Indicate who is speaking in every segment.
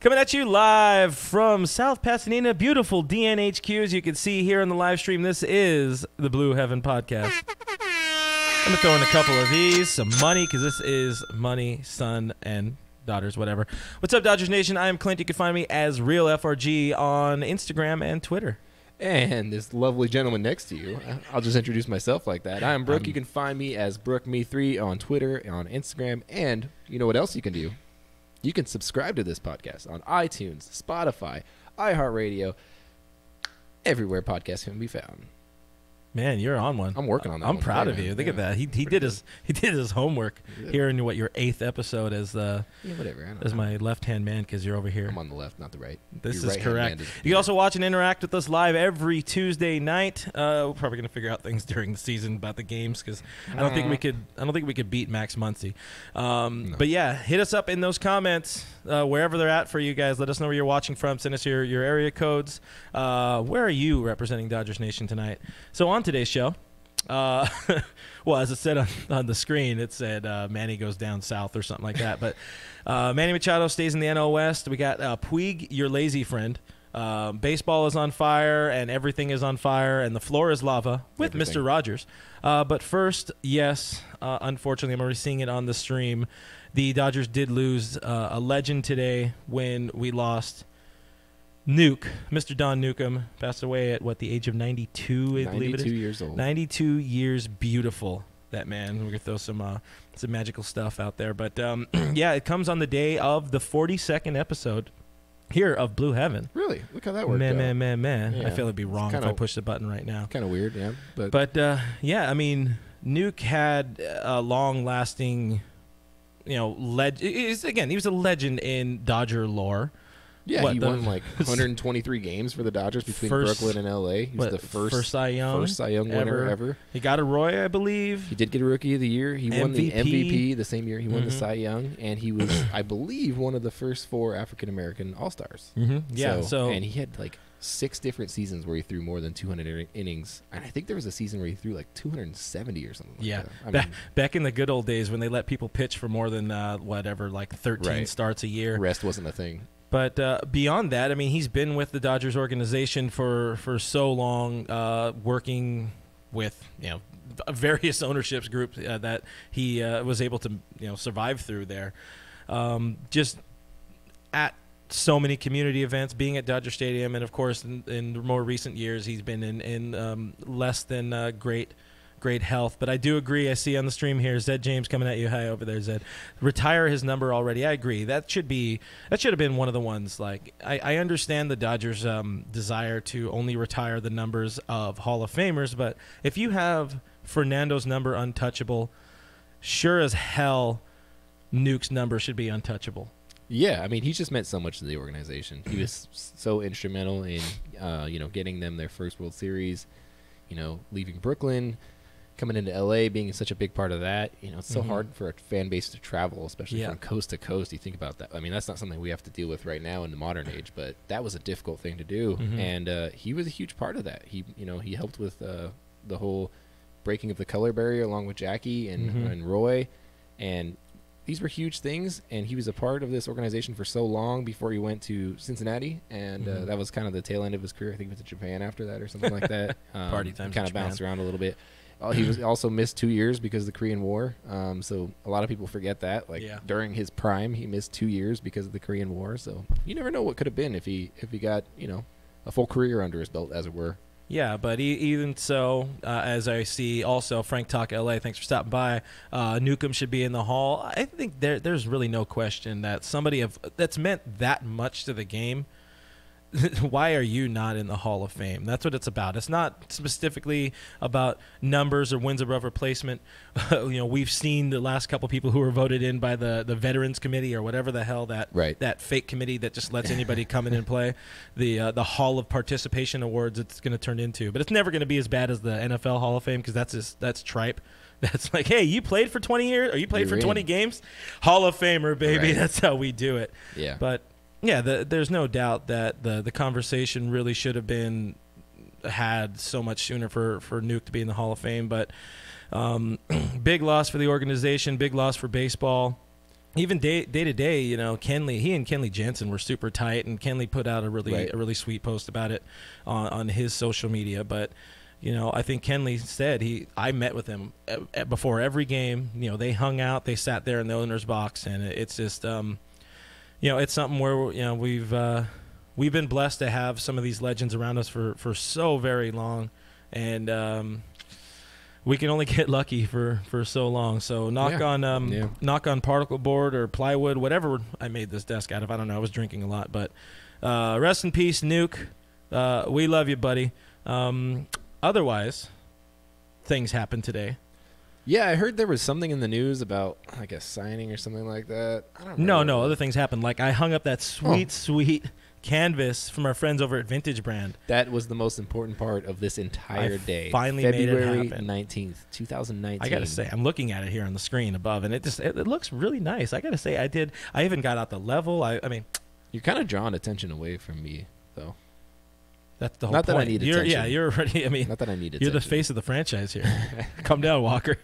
Speaker 1: Coming at you live from South Pasadena, beautiful DNHQ. As you can see here on the live stream, this is the Blue Heaven Podcast. I'm going to throw in a couple of these, some money, because this is money, son, and daughters, whatever. What's up, Dodgers Nation? I am Clint. You can find me as Real FRG on Instagram and Twitter.
Speaker 2: And this lovely gentleman next to you, I'll just introduce myself like that. I'm Brooke. You can find me as BrookeMe3 on Twitter, on Instagram, and you know what else you can do? You can subscribe to this podcast on iTunes, Spotify, iHeartRadio, everywhere podcasts can be found.
Speaker 1: Man, you're on one.
Speaker 2: I'm working on that.
Speaker 1: I'm proud of you. Look at that. He did his homework here in what your 8th episode as my left-hand man, because you're over here.
Speaker 2: I'm on the left, not the right.
Speaker 1: This is correct. You can also watch and interact with us live every Tuesday night. We're probably going to figure out things during the season about the games, because I don't think we could beat Max Muncy. No. But yeah, hit us up in those comments wherever they're at for you guys. Let us know where you're watching from. Send us your area codes. Where are you representing Dodgers Nation tonight? So on today's show, well, as it said on the screen, it said Manny goes down south or something like that. But Manny Machado stays in the NL West. We got Puig, your lazy friend. Baseball is on fire, and everything is on fire, and the floor is lava with Mr. Rogers. But first, yes, unfortunately, I'm already seeing it on the stream. The Dodgers did lose a legend today when we lost Mr. Don Newcombe, passed away at, the age of 92, I believe it is?
Speaker 2: 92 years old.
Speaker 1: 92 years, beautiful, that man. We're going to throw some magical stuff out there. But, yeah, it comes on the day of the 42nd episode here of Blue Heaven.
Speaker 2: Really? Look how that worked
Speaker 1: out.
Speaker 2: Man.
Speaker 1: Yeah. I feel it'd be wrong if I push the button right now.
Speaker 2: Kind of weird, yeah.
Speaker 1: But yeah, I mean, Nuke had a long-lasting, he was a legend in Dodger lore.
Speaker 2: Yeah, he won 123 games for the Dodgers between Brooklyn and L.A. He was the first Cy Young winner ever.
Speaker 1: He got a Roy, I believe.
Speaker 2: He did get a Rookie of the Year. He won the MVP the same year he won the Cy Young, and he was, I believe, one of the first 4 African-American All-Stars.
Speaker 1: Mm-hmm. Yeah,
Speaker 2: and he had 6 different seasons where he threw more than 200 innings, and I think there was a season where he threw 270 or something like that.
Speaker 1: Back in the good old days when they let people pitch for more than 13 starts a year.
Speaker 2: Rest wasn't a thing.
Speaker 1: But beyond that, I mean, he's been with the Dodgers organization for so long, working with various ownerships groups that he was able to survive through there. Just at so many community events, being at Dodger Stadium, and of course in more recent years he's been in less than great health. But I do agree. I see on the stream here, Zed James coming at you. Hi over there, Zed. Retire his number already. I agree. That should have been one of the ones. I understand the Dodgers' desire to only retire the numbers of Hall of Famers, but if you have Fernando's number untouchable, sure as hell Nuke's number should be untouchable.
Speaker 2: Yeah, I mean, he's just meant so much to the organization. He was so instrumental in getting them their first World Series, leaving Brooklyn, coming into L.A., being such a big part of that. It's so hard for a fan base to travel, especially from coast to coast. You think about that. I mean, that's not something we have to deal with right now in the modern age, but that was a difficult thing to do, and he was a huge part of that. He helped with the whole breaking of the color barrier along with Jackie and Roy, and these were huge things, and he was a part of this organization for so long before he went to Cincinnati, and that was kind of the tail end of his career. I think he went to Japan after that or something like that.
Speaker 1: Party time.
Speaker 2: Kind of bounced around a little bit. He was also missed 2 years because of the Korean War, so a lot of people forget that. During his prime, he missed 2 years because of the Korean War, so you never know what could have been if he got a full career under his belt, as it were.
Speaker 1: Yeah, but even so, as I see also, Frank Talk LA, thanks for stopping by. Newcombe should be in the Hall. I think there's really no question that somebody that's meant that much to the game, why are you not in the Hall of Fame? That's what it's about. It's not specifically about numbers or wins above replacement. We've seen the last couple people who were voted in by the Veterans Committee or whatever the hell that fake committee that just lets anybody come in and play. The Hall of Participation Awards it's going to turn into. But it's never going to be as bad as the NFL Hall of Fame because that's tripe. That's like, hey, you played for 20 years or you played for 20 games? Hall of Famer, baby. Right. That's how we do it.
Speaker 2: Yeah.
Speaker 1: But yeah, there's no doubt that the conversation really should have been had so much sooner for Nuke to be in the Hall of Fame. But big loss for the organization, big loss for baseball. even day to day, he and Kenley Jensen were super tight, and Kenley put out a really sweet post about it on his social media. But I think Kenley said I met with him before every game. They hung out, they sat there in the owner's box, and it's just it's something where we've been blessed to have some of these legends around us for so very long, and we can only get lucky for so long. So knock on particle board or plywood, whatever I made this desk out of. I don't know. I was drinking a lot, but rest in peace, Nuke. We love you, buddy. Otherwise, things happened today.
Speaker 2: Yeah, I heard there was something in the news about like a signing or something like that. I don't know.
Speaker 1: No, other things happened. Like I hung up that sweet canvas from our friends over at Vintage Brand.
Speaker 2: That was the most important part of this entire day.
Speaker 1: Finally
Speaker 2: February
Speaker 1: made it happen.
Speaker 2: 19th, 2019.
Speaker 1: I gotta say, I'm looking at it here on the screen above, and it looks really nice. I gotta say, I even got out the level. I mean,
Speaker 2: you're kind of drawing attention away from me, though.
Speaker 1: That's the whole
Speaker 2: not
Speaker 1: point.
Speaker 2: That I need attention.
Speaker 1: Yeah, you're already. I mean,
Speaker 2: not that I need attention.
Speaker 1: You're the face of the franchise here. Calm down, Walker.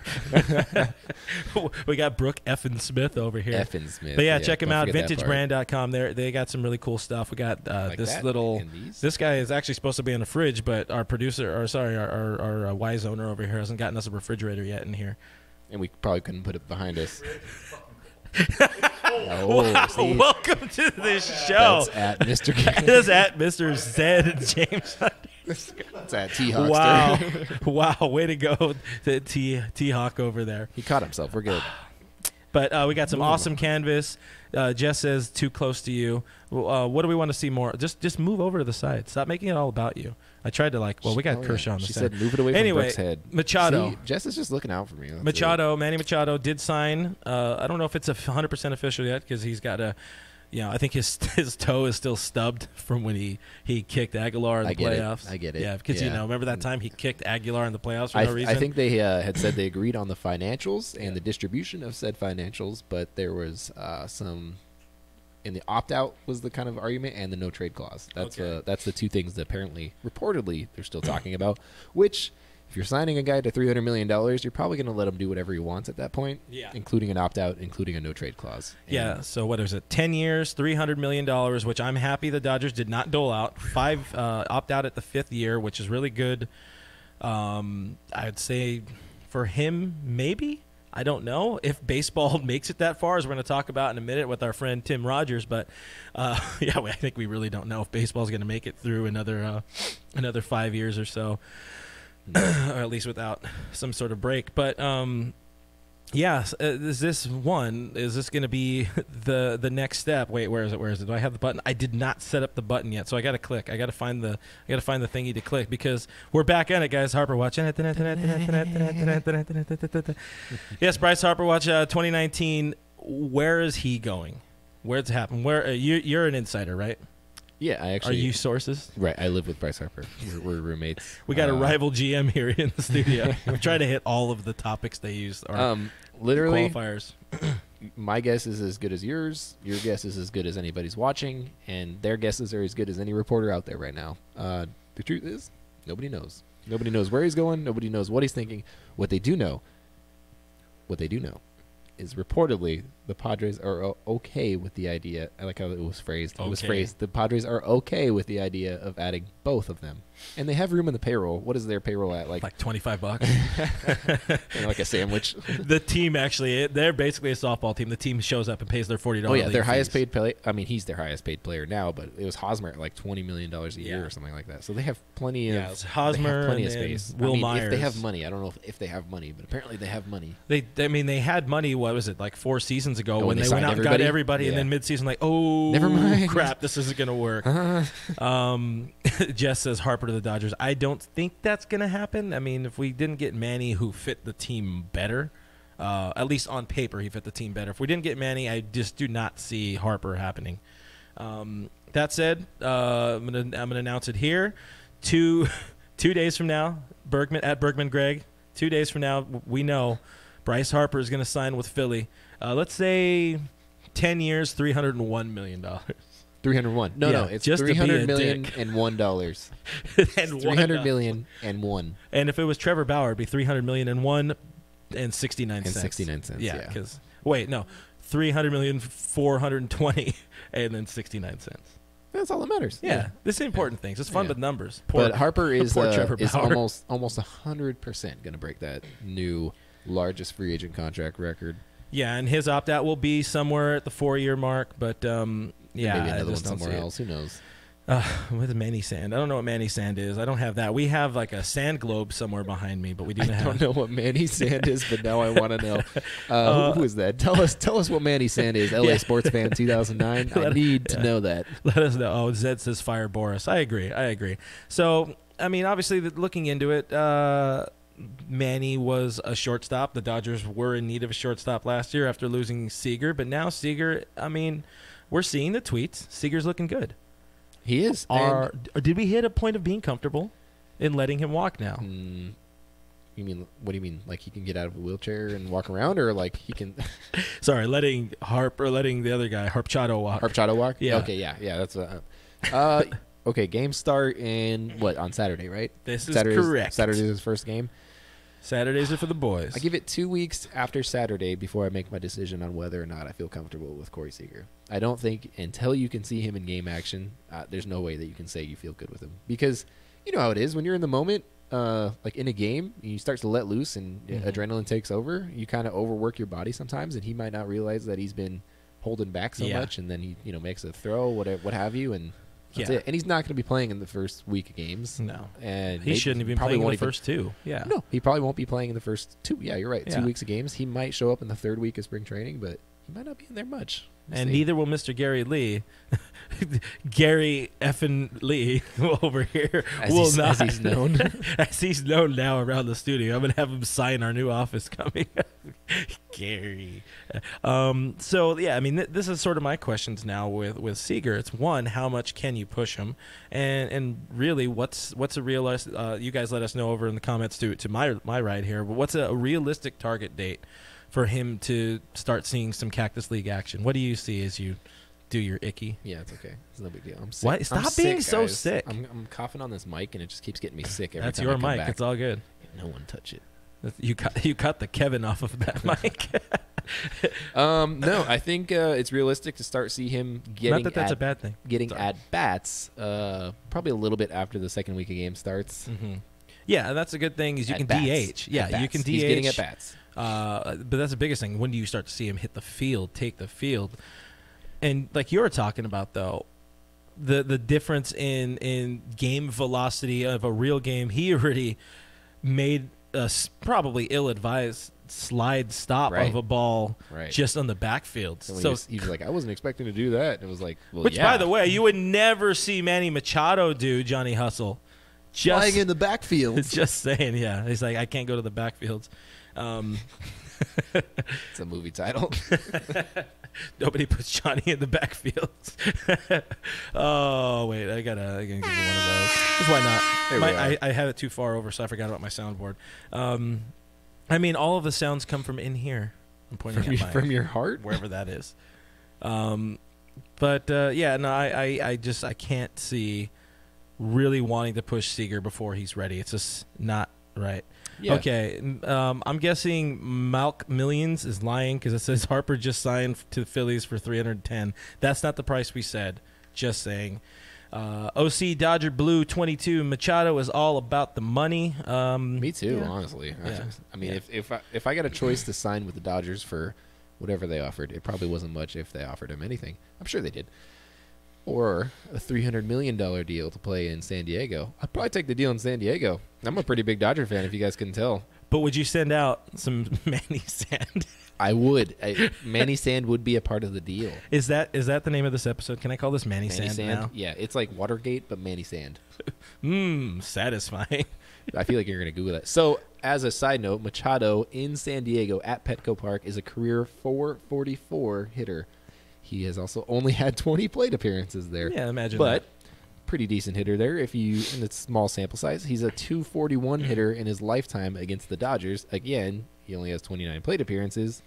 Speaker 1: We got Brooke Effin Smith over here.
Speaker 2: Effin Smith.
Speaker 1: But yeah, check him out. VintageBrand.com. They got some really cool stuff. We got This guy is actually supposed to be in the fridge, but our wise owner over here hasn't gotten us a refrigerator yet in here.
Speaker 2: And we probably couldn't put it behind us.
Speaker 1: Welcome to this show.
Speaker 2: That's at Mr.
Speaker 1: That is at Mr. Zed James.
Speaker 2: That's at T-Hawkster.
Speaker 1: Wow, way to go, T-Hawk over there.
Speaker 2: He caught himself. We're good.
Speaker 1: But we got some awesome canvas. Jess says too close to you. What do we want to see more? Just move over to the side. Stop making it all about you. I tried to we got Kershaw on the side.
Speaker 2: She said move it away from Brooke's head.
Speaker 1: Machado.
Speaker 2: See, Jess is just looking out for me.
Speaker 1: Manny Machado did sign. I don't know if it's 100% official yet because he's got I think his toe is still stubbed from when he kicked Aguilar in the playoffs.
Speaker 2: I get it.
Speaker 1: Yeah, because remember that time he kicked Aguilar in the playoffs for no reason?
Speaker 2: I think they had said they agreed on the financials and the distribution of said financials, but there was some in the opt-out was the kind of argument, and the no-trade clause. That's the two things that apparently, reportedly, they're still talking about, which, if you're signing a guy to $300 million, you're probably going to let him do whatever he wants at that point, including an opt-out, including a no-trade clause.
Speaker 1: And so what is it? 10 years, $300 million, which I'm happy the Dodgers did not dole out. 5 opt-out at the 5th year, which is really good. I'd say for him, maybe. I don't know if baseball makes it that far, as we're going to talk about in a minute with our friend Tim Rogers. But, I think we really don't know if baseball is going to make it through another 5 years or so, or at least without some sort of break. But, is this going to be the next step? Wait, where is it? Do I have the button? I did not set up the button yet, so I got to click. I got to find the thingy to click because we're back at it, guys. Harper Watch. Yes, Bryce Harper Watch 2019. Where is he going? Where's it happen? Where you're an insider, right?
Speaker 2: Yeah, I actually.
Speaker 1: Are you sources?
Speaker 2: Right, I live with Bryce Harper. We're roommates.
Speaker 1: We got a rival GM here in the studio. I'm trying to hit all of the topics they use.
Speaker 2: Literally,
Speaker 1: qualifiers.
Speaker 2: My guess is as good as yours. Your guess is as good as anybody's watching, and their guesses are as good as any reporter out there right now. The truth is, nobody knows. Nobody knows where he's going. Nobody knows what he's thinking. What they do know is reportedly the Padres are okay with the idea. I like how it was phrased. It was phrased. The Padres are okay with the idea of adding both of them, and they have room in the payroll. What is their payroll at? Like
Speaker 1: $25,
Speaker 2: like a sandwich.
Speaker 1: The team actually, they're basically a softball team. The team shows up and pays their $40.
Speaker 2: Oh yeah, their highest paid player. I mean, he's their highest paid player now, but it was Hosmer at like $20 million a year or something like that. So they have plenty of
Speaker 1: Hosmer,
Speaker 2: plenty of space.
Speaker 1: Will Myers.
Speaker 2: If they have money, I don't know if they have money, but apparently they have money.
Speaker 1: They had money. What was it, like 4 seasons ago when they went out and got everybody, and then mid-season
Speaker 2: never mind.
Speaker 1: Crap, this isn't going to work. Jess says Harper to the Dodgers. I don't think that's going to happen. I mean, if we didn't get Manny, who fit the team better, at least on paper, he fit the team better. If we didn't get Manny, I just do not see Harper happening. That said, I'm gonna announce it here. 2 days from now, Bergman Greg. 2 days from now, we know Bryce Harper is going to sign with Philly. Let's say 10 years, $301 million.
Speaker 2: 301. No, it's just $300 million and $1. $300 million and $1.
Speaker 1: And if it was Trevor Bauer, it'd be $300 million and $1 and 69 cents.
Speaker 2: And 69 cents.
Speaker 1: Yeah, because wait, no, $300,420,000 and then 69 cents.
Speaker 2: That's all that matters.
Speaker 1: Yeah. This is important things. It's fun with numbers.
Speaker 2: But Harper is
Speaker 1: Trevor
Speaker 2: almost 100% going to break that new largest free agent contract record.
Speaker 1: Yeah, and his opt-out will be somewhere at the 4-year mark, but
Speaker 2: maybe another one somewhere else. Who knows?
Speaker 1: With Manny Sand. I don't know what Manny Sand is. I don't have that. We have like a sand globe somewhere behind me, but we do not have.
Speaker 2: I don't know what Manny Sand is, but now I want to know. Who is that? Tell us what Manny Sand is. LA Sports Fan 2009. I need to know that.
Speaker 1: Let us know. Oh, Zed says fire Boris. I agree. So, I mean, obviously, looking into it, Manny was a shortstop. The Dodgers were in need of a shortstop last year after losing Seager, but now Seager, I mean, we're seeing the tweets. Seager's looking good.
Speaker 2: He is.
Speaker 1: Did we hit a point of being comfortable in letting him walk now?
Speaker 2: You mean, what do you mean? Like he can get out of a wheelchair and walk around, or like he can?
Speaker 1: Sorry, letting the other guy, Machado walk.
Speaker 2: Machado walk?
Speaker 1: Yeah.
Speaker 2: Okay, yeah. That's okay, game start on Saturday, right?
Speaker 1: This is correct.
Speaker 2: Saturday's his first game.
Speaker 1: Saturdays are for the boys.
Speaker 2: I give it 2 weeks after Saturday before I make my decision on whether or not I feel comfortable with Corey Seager. I don't think until you can see him in game action, there's no way that you can say you feel good with him. Because you know how it is when you're in the moment, like in a game, you start to let loose and adrenaline takes over. You kind of overwork your body sometimes, and he might not realize that he's been holding back so much, and then he makes a throw, what have you, and that's it. And he's not going to be playing in the first week of games.
Speaker 1: No.
Speaker 2: And
Speaker 1: he shouldn't have been playing in the first two. Yeah.
Speaker 2: No, he probably won't be playing in the first two. Yeah, you're right.
Speaker 1: Yeah.
Speaker 2: 2 weeks of games. He might show up in the third week of spring training, but he might not be in there much.
Speaker 1: And neither will Mr. Gary Lee. Gary effing Lee over here
Speaker 2: as he's known.
Speaker 1: As he's known now around the studio. I'm going to have him sign our new office coming. Gary. So, yeah, I mean, this is sort of my questions now with Seager. It's one, how much can you push him? And really, what's a realistic you guys let us know over in the comments to my right here, but what's a realistic target date for him to start seeing some Cactus League action? What do you see as you do your icky?
Speaker 2: Yeah, it's okay. It's no big deal. I'm sick.
Speaker 1: What? Stop being so
Speaker 2: guys.
Speaker 1: sick.
Speaker 2: I'm coughing on this mic, and it just keeps getting me sick every
Speaker 1: That's
Speaker 2: time
Speaker 1: your
Speaker 2: I come
Speaker 1: mic.
Speaker 2: back.
Speaker 1: It's all good.
Speaker 2: No one touch it.
Speaker 1: You cut the Kevin off of that mic.
Speaker 2: No, I think it's realistic to start see him getting.
Speaker 1: Not that's a bad thing.
Speaker 2: Getting at bats, probably a little bit after the second week of game starts.
Speaker 1: Mm-hmm. Yeah, that's a good thing. Is you can
Speaker 2: bats.
Speaker 1: DH. Yeah, you can DH.
Speaker 2: He's getting at bats.
Speaker 1: But that's the biggest thing. When do you start to see him hit the field, take the field? And like you were talking about, though, the difference in game velocity of a real game, he already made a probably ill-advised slide stop of a ball just on the backfield.
Speaker 2: So he was like, I wasn't expecting to do that. And it was like, well,
Speaker 1: which, by the way, you would never see Manny Machado do, Johnny Hustle.
Speaker 2: Flying in the backfield.
Speaker 1: Just saying, yeah. He's like, I can't go to the backfields.
Speaker 2: It's a movie title.
Speaker 1: Nobody puts Johnny in the backfields. Oh, wait. I gotta give him one of those. That's why not. I had it too far over, so I forgot about my soundboard. I mean, all of the sounds come from in here. I'm pointing
Speaker 2: from your heart?
Speaker 1: Wherever that is. But, yeah, no, I can't see really wanting to push Seager before he's ready. It's just not right. Yeah. Okay, I'm guessing Malk Millions is lying because it says Harper just signed to the Phillies for $310. That's not the price we said. Just saying. OC Dodger Blue 22. Machado is all about the money.
Speaker 2: Me too, honestly.
Speaker 1: Yeah.
Speaker 2: I mean, if I got a choice to sign with the Dodgers for whatever they offered, it probably wasn't much if they offered him anything. I'm sure they did. Or a $300 million deal to play in San Diego. I'd probably take the deal in San Diego. I'm a pretty big Dodger fan, if you guys couldn't tell.
Speaker 1: But would you send out some Manny Sand?
Speaker 2: I would. Manny Sand would be a part of the deal.
Speaker 1: Is that the name of this episode? Can I call this Manny Sand now?
Speaker 2: Yeah, it's like Watergate, but Manny Sand.
Speaker 1: Satisfying.
Speaker 2: I feel like you're going to Google that. So, as a side note, Machado in San Diego at Petco Park is a career .444 hitter. He has also only had 20 plate appearances there.
Speaker 1: Yeah, imagine
Speaker 2: but
Speaker 1: that.
Speaker 2: Pretty decent hitter there. In its small sample size, he's a .241 hitter in his lifetime against the Dodgers. Again, he only has 29 plate appearances,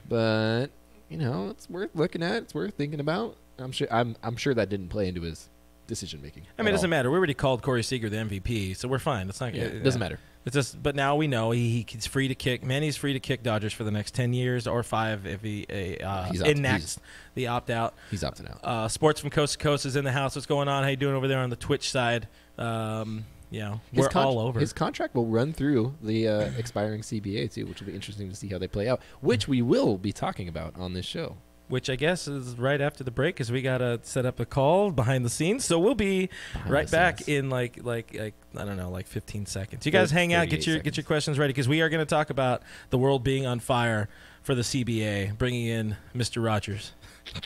Speaker 2: but it's worth looking at. It's worth thinking about. I'm sure that didn't play into his decision making.
Speaker 1: I mean, it doesn't matter. We already called Corey Seager the MVP, so we're fine. It's not.
Speaker 2: It doesn't matter.
Speaker 1: It's just, but now we know he's free to kick. Manny's free to kick Dodgers for the next 10 years or 5 if he enacts the opt out.
Speaker 2: He's opting out.
Speaker 1: Sports from Coast to Coast is in the house. What's going on? How you doing over there on the Twitch side? We're all over.
Speaker 2: His contract will run through the expiring CBA too, which will be interesting to see how they play out. Which we will be talking about on this show.
Speaker 1: Which I guess is right after the break, because we gotta set up a call behind the scenes. So we'll be right back in like I don't know, like 15 seconds. You guys hang out, get your questions ready, because we are going to talk about the world being on fire for the CBA, bringing in Mr. Rogers,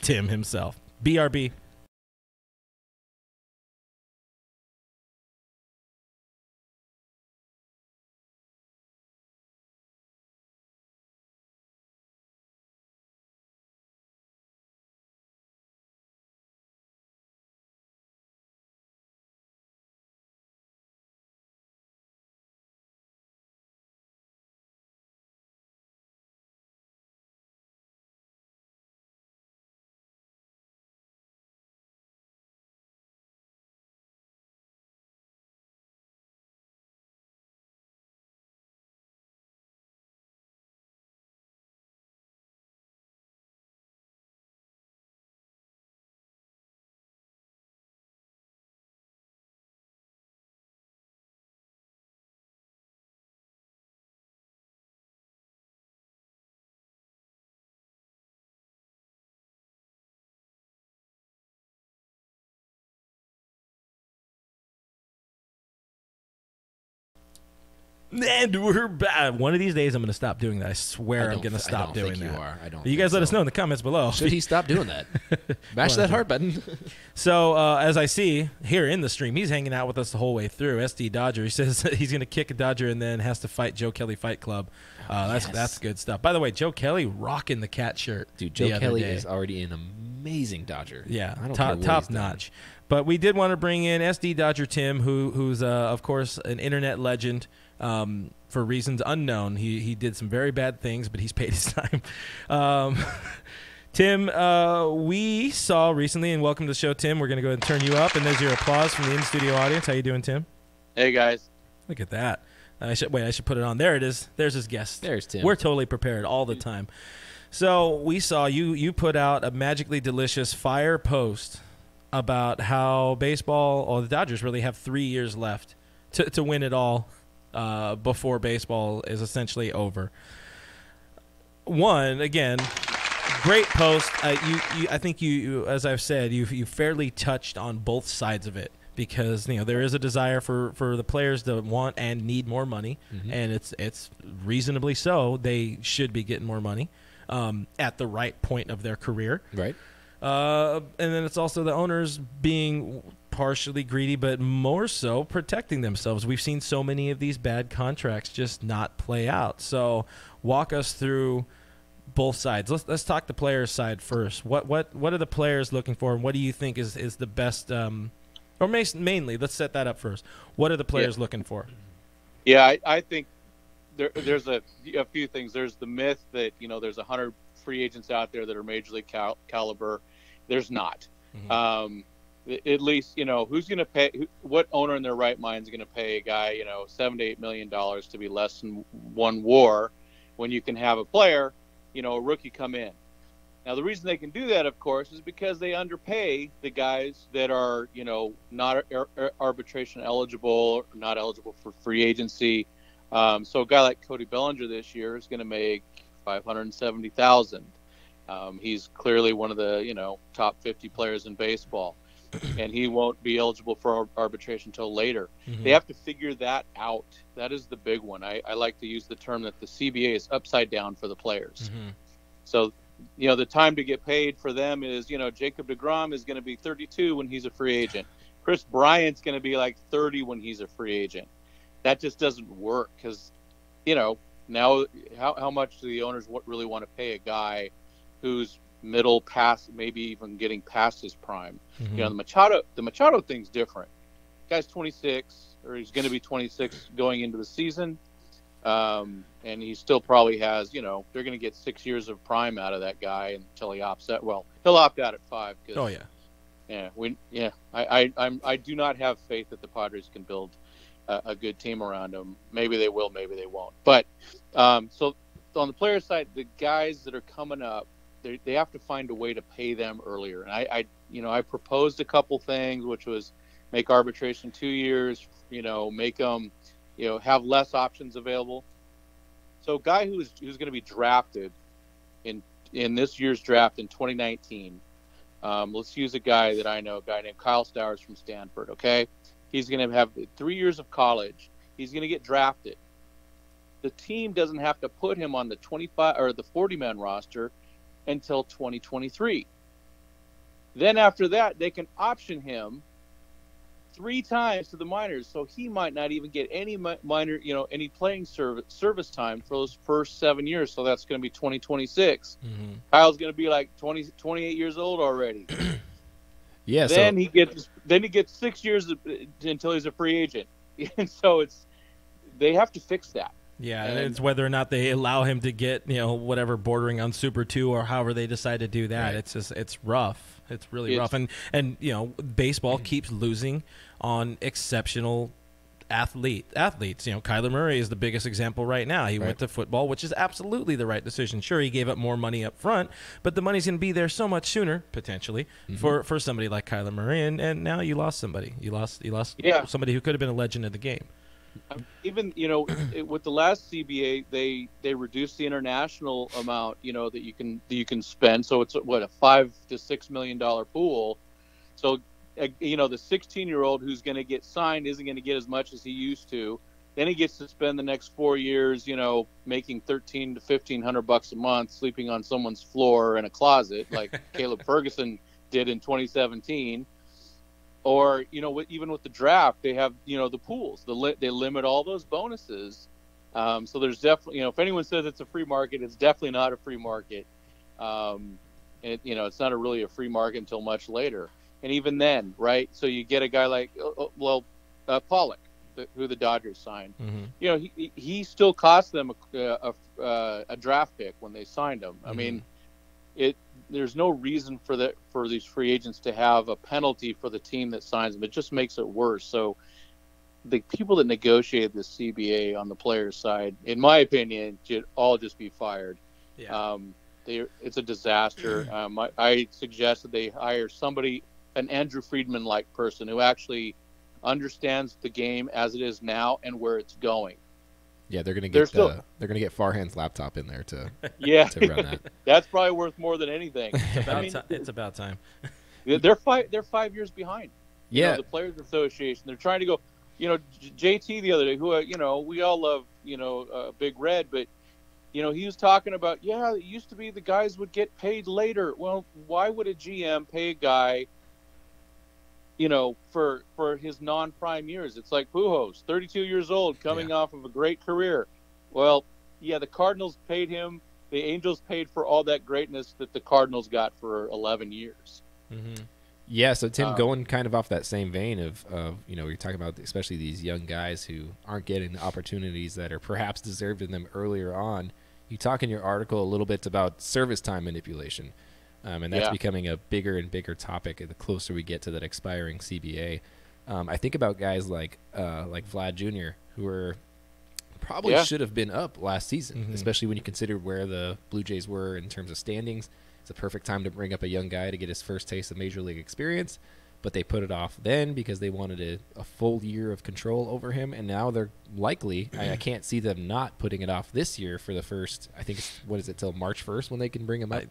Speaker 1: Tim himself. BRB. And we're back. One of these days, I'm going to stop doing that. I swear I'm going to stop doing that. You guys let us know in the comments below.
Speaker 2: Should he stop doing that? Mash that heart button.
Speaker 1: So, as I see here in the stream, he's hanging out with us the whole way through. SD Dodger. He says he's going to kick a Dodger and then has to fight Joe Kelly Fight Club. That's good stuff. By the way, Joe Kelly rocking the cat shirt.
Speaker 2: Dude, Joe Kelly is already an amazing Dodger.
Speaker 1: Yeah, top notch. But we did want to bring in SD Dodger Tim, who's of course an internet legend. For reasons unknown, he did some very bad things, but he's paid his time. Tim, we saw recently, and welcome to the show, Tim. We're going to go ahead and turn you up, and there's your applause from the in-studio audience. How you doing, Tim?
Speaker 3: Hey, guys.
Speaker 1: Look at that. I should put it on. There it is. There's his guest.
Speaker 2: There's Tim.
Speaker 1: We're totally prepared all the time. So we saw you put out a magically delicious fire post about how baseball, or the Dodgers really have 3 years left to win it all. Before baseball is essentially over. One, again, great post. I think you, as I've said, you fairly touched on both sides of it, because there is a desire for the players to want and need more money, and it's reasonably so. They should be getting more money at the right point of their career.
Speaker 2: Right.
Speaker 1: And then it's also the owners being partially greedy, but more so protecting themselves. We've seen so many of these bad contracts just not play out. So walk us through both sides. Let's talk the players' side first. What are the players looking for, and what do you think is the best? Or mainly, let's set that up first. What are the players looking for?
Speaker 3: Yeah, I think there's a few things. There's the myth that there's 100 free agents out there that are major league caliber. There's not. Mm-hmm. At least, who's going to pay? What owner in their right mind is going to pay a guy, $7 to $8 million to be less than one WAR, when you can have a player, a rookie come in? Now, the reason they can do that, of course, is because they underpay the guys that are, not arbitration eligible, not eligible for free agency. So a guy like Cody Bellinger this year is going to make $570,000. He's clearly one of the, top 50 players in baseball, and he won't be eligible for arbitration until later. Mm-hmm. They have to figure that out. That is the big one. I like to use the term that the CBA is upside down for the players. Mm-hmm. So, the time to get paid for them is, Jacob deGrom is going to be 32 when he's a free agent. Chris Bryant's going to be like 30 when he's a free agent. That just doesn't work, because, now how much do the owners really want to pay a guy who's middle past, maybe even getting past his prime? Mm-hmm. The Machado thing's different. Guy's 26, or he's going to be 26 going into the season, and he still probably has, they're going to get 6 years of prime out of that guy until he opts out. Well, he'll opt out at 5.
Speaker 1: Oh yeah.
Speaker 3: I do not have faith that the Padres can build a good team around him. Maybe they will, maybe they won't. But so on the player side, the guys that are coming up, they have to find a way to pay them earlier. And I proposed a couple things, which was make arbitration 2 years, make them, have less options available. So a guy who's going to be drafted in this year's draft in 2019. Let's use a guy that I know, a guy named Kyle Stowers from Stanford. Okay, he's going to have 3 years of college. He's going to get drafted. The team doesn't have to put him on the 25 or the 40-man roster until 2023. Then after that, they can option him 3 times to the minors, so he might not even get any minor, any playing service time for those first 7 years. So that's going to be 2026. Mm-hmm. Kyle's going to be like 28 years old already.
Speaker 2: Yeah.
Speaker 3: Then he gets 6 years until he's a free agent, and so they have to fix that.
Speaker 1: Yeah, and it's whether or not they allow him to get, whatever bordering on Super 2 or however they decide to do that. Right. It's rough. It's really rough. And baseball keeps losing on exceptional athletes. Kyler Murray is the biggest example right now. He went to football, which is absolutely the right decision. Sure, he gave up more money up front, but the money's going to be there so much sooner, potentially, for somebody like Kyler Murray. And now you lost somebody. You lost somebody who could have been a legend of the game.
Speaker 3: Even with the last CBA, they reduced the international amount that you can spend. So it's a $5 to $6 million pool. So the 16-year-old who's going to get signed isn't going to get as much as he used to. Then he gets to spend the next 4 years, making $1,300 to $1,500 a month, sleeping on someone's floor in a closet, like Caleb Ferguson did in 2017. Or, even with the draft, they have, the pools. They limit all those bonuses. So there's definitely, if anyone says it's a free market, it's definitely not a free market. It's not really a free market until much later. And even then, right? So you get a guy like, Pollock, who the Dodgers signed. Mm-hmm. He still cost them a draft pick when they signed him. Mm-hmm. I mean, there's no reason for these free agents to have a penalty for the team that signs them. It just makes it worse. So the people that negotiated this CBA on the players' side, in my opinion, should all just be fired. Yeah. It's a disaster. I suggest that they hire somebody, an Andrew Friedman-like person who actually understands the game as it is now and where it's going.
Speaker 2: Yeah, they're gonna get Farhan's laptop in there to run that.
Speaker 3: That's probably worth more than anything.
Speaker 1: It's about time.
Speaker 3: They're 5 years behind.
Speaker 2: Yeah,
Speaker 3: the Players Association. They're trying to go. JT the other day, who we all love. Big Red, but he was talking about it used to be the guys would get paid later. Well, why would a GM pay a guy? For his non-prime years? It's like Pujols, 32 years old, coming off of a great career. Well, the Cardinals paid him. The Angels paid for all that greatness that the Cardinals got for 11 years.
Speaker 2: Mm-hmm. Yeah, so Tim, going kind of off that same vein of you're talking about especially these young guys who aren't getting the opportunities that are perhaps deserved in them earlier on. You talk in your article a little bit about service time manipulation. And that's becoming a bigger and bigger topic the closer we get to that expiring CBA. I think about guys like Vlad Jr., who probably should have been up last season, especially when you consider where the Blue Jays were in terms of standings. It's a perfect time to bring up a young guy to get his first taste of Major League experience. But they put it off then because they wanted a full year of control over him, and now they're likely. I can't see them not putting it off this year for the first. I think till March 1st when they can bring him up.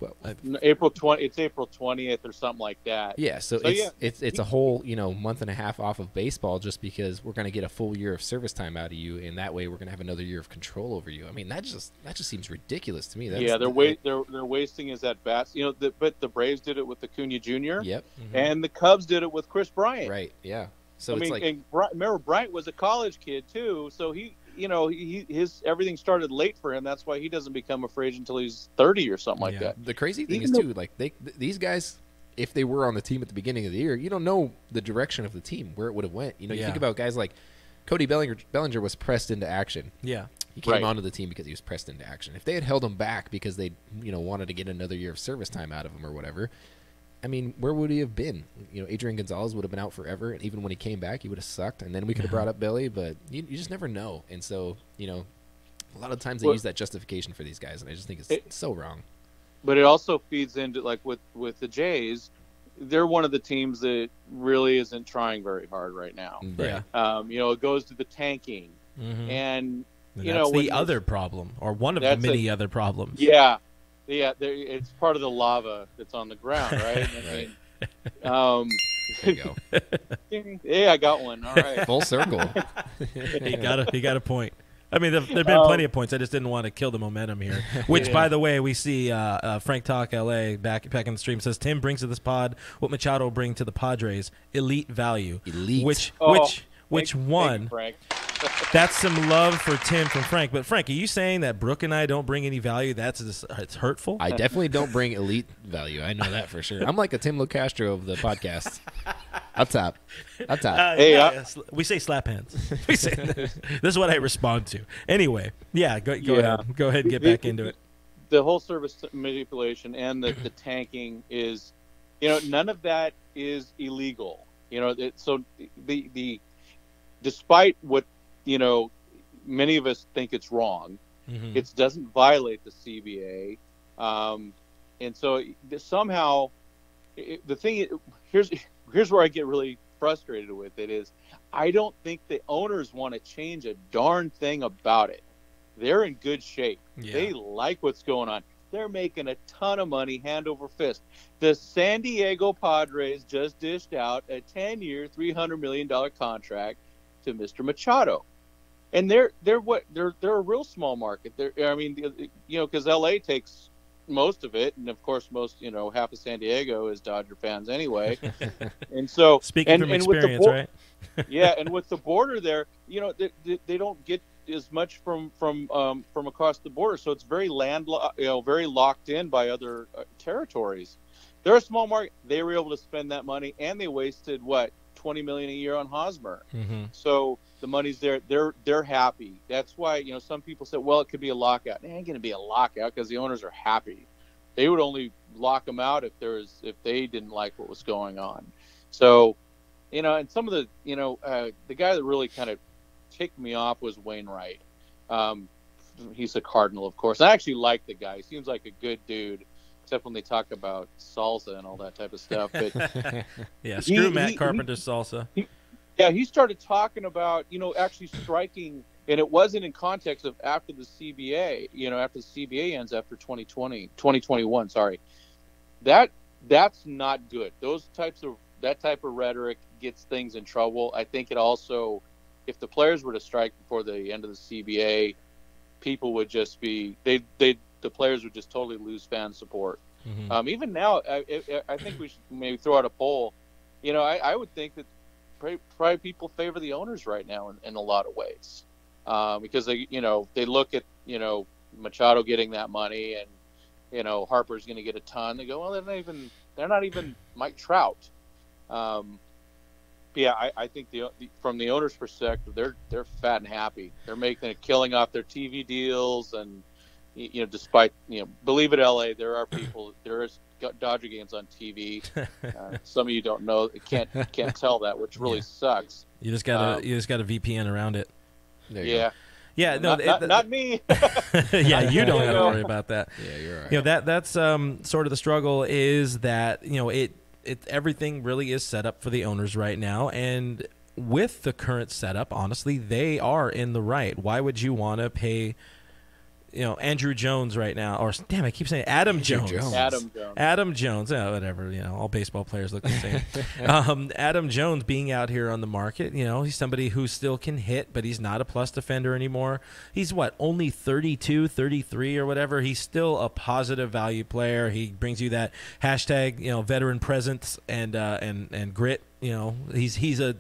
Speaker 3: April 20. It's April 20th or something like that.
Speaker 2: Yeah, so it's a whole month and a half off of baseball just because we're going to get a full year of service time out of you, and that way we're going to have another year of control over you. I mean that just seems ridiculous to me.
Speaker 3: They're wasting his at bats. But the Braves did it with Acuna Jr.
Speaker 2: Yep,
Speaker 3: and the Cubs did it with Chris Bryant.
Speaker 2: Right. Yeah. So
Speaker 3: remember Bryant was a college kid too, so his everything started late for him. That's why he doesn't become a free agent until he's 30 or something like that.
Speaker 2: The crazy thing is too, these guys, if they were on the team at the beginning of the year, you don't know the direction of the team where it would have went. You think about guys like Cody Bellinger was pressed into action.
Speaker 1: Yeah.
Speaker 2: He came onto the team because he was pressed into action. If they had held him back because they wanted to get another year of service time out of him or whatever, I mean, where would he have been? You know, Adrian Gonzalez would have been out forever, and even when he came back, he would have sucked, and then we could have brought up Billy, but you just never know. And so, you know, a lot of times they use that justification for these guys, and I just think it's so wrong.
Speaker 3: But it also feeds into, like, with the Jays, they're one of the teams that really isn't trying very hard right now.
Speaker 1: Yeah.
Speaker 3: You know, it goes to the tanking.
Speaker 1: Mm-hmm.
Speaker 3: And you
Speaker 1: that's
Speaker 3: know,
Speaker 1: the other problem, or one of the many other problems.
Speaker 3: Yeah. It's part of the lava that's on the ground, right? I mean,
Speaker 2: there you
Speaker 3: go. Yeah, I got one. All right.
Speaker 2: Full circle.
Speaker 1: He got a point. I mean, there've been plenty of points. I just didn't want to kill the momentum here. Which, by the way, we see Frank Talk LA back in the stream says Tim brings to this pod what Machado will bring to the Padres: elite value.
Speaker 2: Elite.
Speaker 1: Which one?
Speaker 3: Frank.
Speaker 1: That's some love for Tim from Frank. But Frank, are you saying that Brooke and I don't bring any value? It's hurtful.
Speaker 2: I definitely don't bring elite value. I know that for sure. I'm like a Tim LoCastro of the podcast. Up top.
Speaker 1: We say slap hands. We say this is what I respond to. Anyway, go ahead. Go ahead and get back into it.
Speaker 3: The whole service manipulation and the tanking is, you know, none of that is illegal. You know, so the despite what, you know, many of us think it's wrong, it doesn't violate the CBA, and so somehow the thing here's where I get really frustrated with it is I don't think the owners want to change a darn thing about it. They're in good shape. Yeah. They like what's going on. They're making a ton of money hand over fist. The San Diego Padres just dished out a 10-year, $300 million contract to Mr. Machado, and they're a real small market. I mean, you know, because LA takes most of it, and of course, half of San Diego is Dodger fans anyway. And so,
Speaker 1: speaking from experience, right?
Speaker 3: Yeah, and with the border there, you know, they don't get as much from across the border, so it's very very locked in by other territories. They're a small market. They were able to spend that money, and they wasted $20 million a year on Hosmer. So the money's there. They're happy. That's why, you know, some people say, well, it could be a lockout. It ain't going to be a lockout because the owners are happy. They would only lock them out if they didn't like what was going on. So, you know, and some of the, you know, the guy that really kind of kicked me off was Wainwright. He's a Cardinal, of course. I actually like the guy. He seems like a good dude, except when they talk about salsa and all that type of stuff. But
Speaker 1: yeah, screw Matt Carpenter's salsa.
Speaker 3: He started talking about, you know, actually striking, and it wasn't in context of after the CBA, you know, after the CBA ends after 2021, sorry. That's not good. That type of rhetoric gets things in trouble. I think it also, if the players were to strike before the end of the CBA, people would just be the players would just totally lose fan support. Even now, I think we should maybe throw out a poll. You know, I would think that probably people favor the owners right now in a lot of ways, because they look at, you know, Machado getting that money, and, you know, Harper's going to get a ton. They go, well, they're not even Mike Trout. Yeah, I think from the owner's perspective, they're fat and happy. They're making a killing off their TV deals, and, you know, despite, you know, believe it, LA, there is Dodger games on TV. Some of you don't know, can't tell that, which really sucks.
Speaker 1: You just got a VPN around it.
Speaker 2: There you go.
Speaker 1: Yeah, no,
Speaker 3: not me.
Speaker 1: Yeah, you don't have to worry about that.
Speaker 2: Yeah, you're right.
Speaker 1: You know, that's sort of the struggle, is that, you know, everything really is set up for the owners right now, and with the current setup, honestly, they are in the right. Why would you want to pay, you know, Andrew Jones right now, or damn, I keep saying Adam Jones. Adam Jones. Oh, whatever. You know, all baseball players look the same. Adam Jones being out here on the market, you know, he's somebody who still can hit, but he's not a plus defender anymore. He's only 32, 33 or whatever. He's still a positive value player. He brings you that hashtag, you know, veteran presence and grit. You know, he's a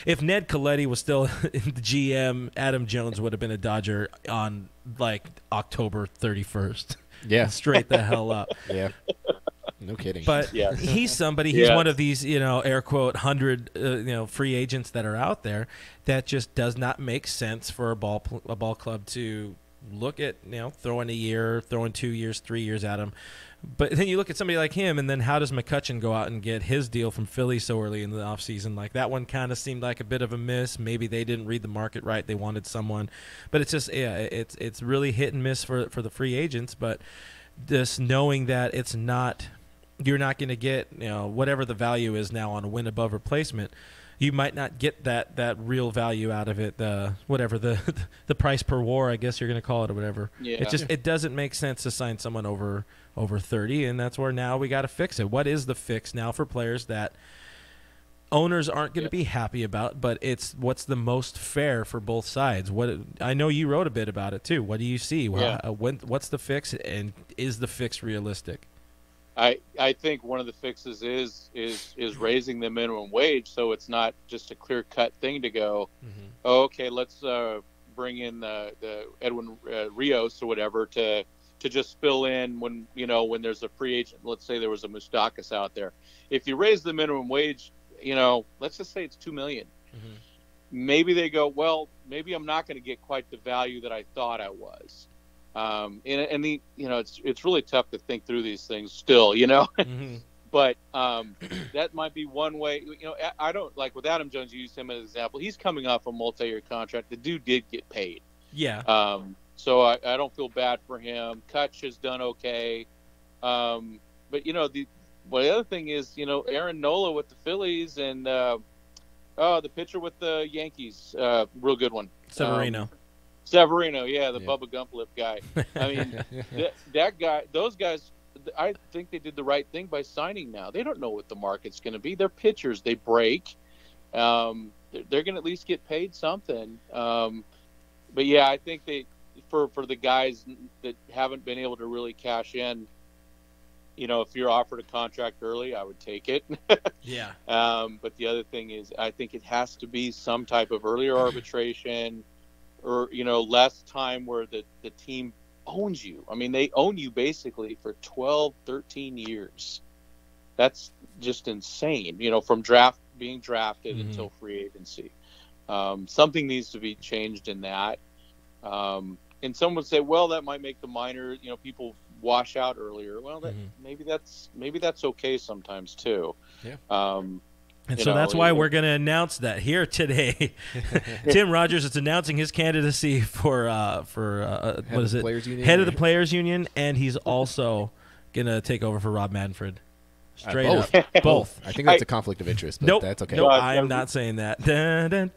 Speaker 1: if Ned Colletti was still the GM, Adam Jones would have been a Dodger on like October 31st.
Speaker 2: Yeah.
Speaker 1: Straight the hell up.
Speaker 2: Yeah. No kidding.
Speaker 1: But he's somebody, he's one of these, you know, air quote 100 you know, free agents that are out there that just does not make sense for a ball club to look at, throwing a year, throwing 2 years, 3 years at him. But then you look at somebody like him, and then how does McCutchen go out and get his deal from Philly so early in the offseason? Like, that one kind of seemed like a bit of a miss. Maybe they didn't read the market right. They wanted someone. But it's just, it's really hit and miss for the free agents. But just knowing that you're not going to get, whatever the value is now on a win above replacement, you might not get that real value out of it, whatever the price per WAR, I guess you're going to call it, or whatever.
Speaker 3: Yeah.
Speaker 1: It doesn't make sense to sign someone over 30, and that's where now we got to fix it. What is the fix now for players that owners aren't going to be happy about, but it's what's the most fair for both sides? I know you wrote a bit about it too. What do you see? What's the fix, and is the fix realistic?
Speaker 3: I think one of the fixes is raising the minimum wage, so it's not just a clear cut thing to go, okay, let's bring in the Edwin Rios or whatever to just fill in when there's a free agent. Let's say there was a Moustakas out there. If you raise the minimum wage, let's just say it's $2 million. Maybe they go, well, maybe I'm not going to get quite the value that I thought I was. It's really tough to think through these things still, but that might be one way. I don't like with Adam Jones. You used him as an example. He's coming off a multi-year contract. The dude did get paid.
Speaker 1: Yeah.
Speaker 3: So I don't feel bad for him. Kutch has done okay. But the other thing is, Aaron Nola with the Phillies and the pitcher with the Yankees, real good one. Severino, yeah, the Bubba Gump Lip guy. I mean, that guy, those guys, I think they did the right thing by signing now. They don't know what the market's going to be. They're pitchers. They break. They're going to at least get paid something. But, yeah, I think for the guys that haven't been able to really cash in, if you're offered a contract early, I would take it.
Speaker 1: Yeah.
Speaker 3: But the other thing is I think it has to be some type of earlier arbitration, or less time where the team owns you. I mean, they own you basically for 12, 13 years. That's just insane, from being drafted until free agency. Something needs to be changed in that. And some would say, well, that might make the minor, people wash out earlier. Well, maybe that's okay sometimes too.
Speaker 2: Yeah.
Speaker 1: And so that's why we're going to announce that here today. Tim Rogers is announcing his candidacy for what is it? Head of the Players Union, and he's also going to take over for Rob Manfred. Straight
Speaker 2: both.
Speaker 1: up.
Speaker 2: Both. I think that's a conflict of interest, but
Speaker 1: nope,
Speaker 2: that's okay.
Speaker 1: Nope, I am not saying that.
Speaker 2: Tim.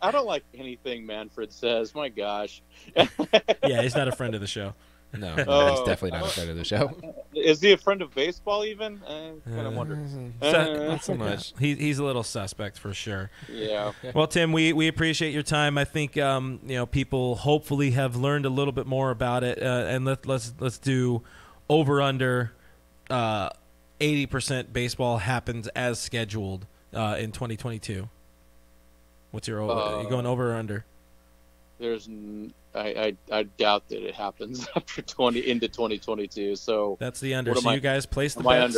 Speaker 3: I don't like anything Manfred says. My gosh.
Speaker 1: Yeah, he's not a friend of the show.
Speaker 2: No, he's definitely not a friend of the show.
Speaker 3: Is he a friend of baseball even? I kind of wonder.
Speaker 2: Not so much.
Speaker 1: He's a little suspect for sure.
Speaker 3: Yeah.
Speaker 1: Well, Tim, we appreciate your time. I think people hopefully have learned a little bit more about it, and let's do over under 80% baseball happens as scheduled in 2022. What's your over? You going over or under?
Speaker 3: I doubt that it happens after into 2022. So
Speaker 1: that's the under. So you guys place the bets.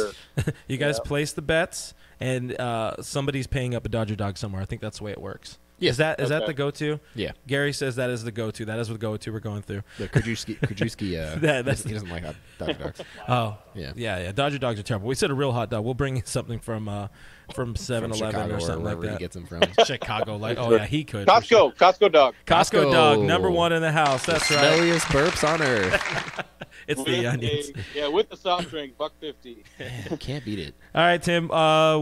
Speaker 1: You guys place the bets, and somebody's paying up a Dodger dog somewhere. I think that's the way it works. Yeah. Is that the go-to?
Speaker 2: Yeah.
Speaker 1: Gary says that is the go-to. That is the go-to we're going through.
Speaker 2: Yeah, Krajewski, he doesn't like Dodger dogs.
Speaker 1: Oh. Yeah. Dodger dogs are terrible. We said a real hot dog. We'll bring you something from 7-Eleven or something like that.
Speaker 2: He gets them from
Speaker 1: Chicago. He could.
Speaker 3: Costco dog.
Speaker 1: Costco dog, number one in the house. That's right.
Speaker 2: Smelliest burps on earth.
Speaker 1: It's the onions.
Speaker 3: With the soft drink, $1.50.
Speaker 2: Can't beat it.
Speaker 1: All right, Tim.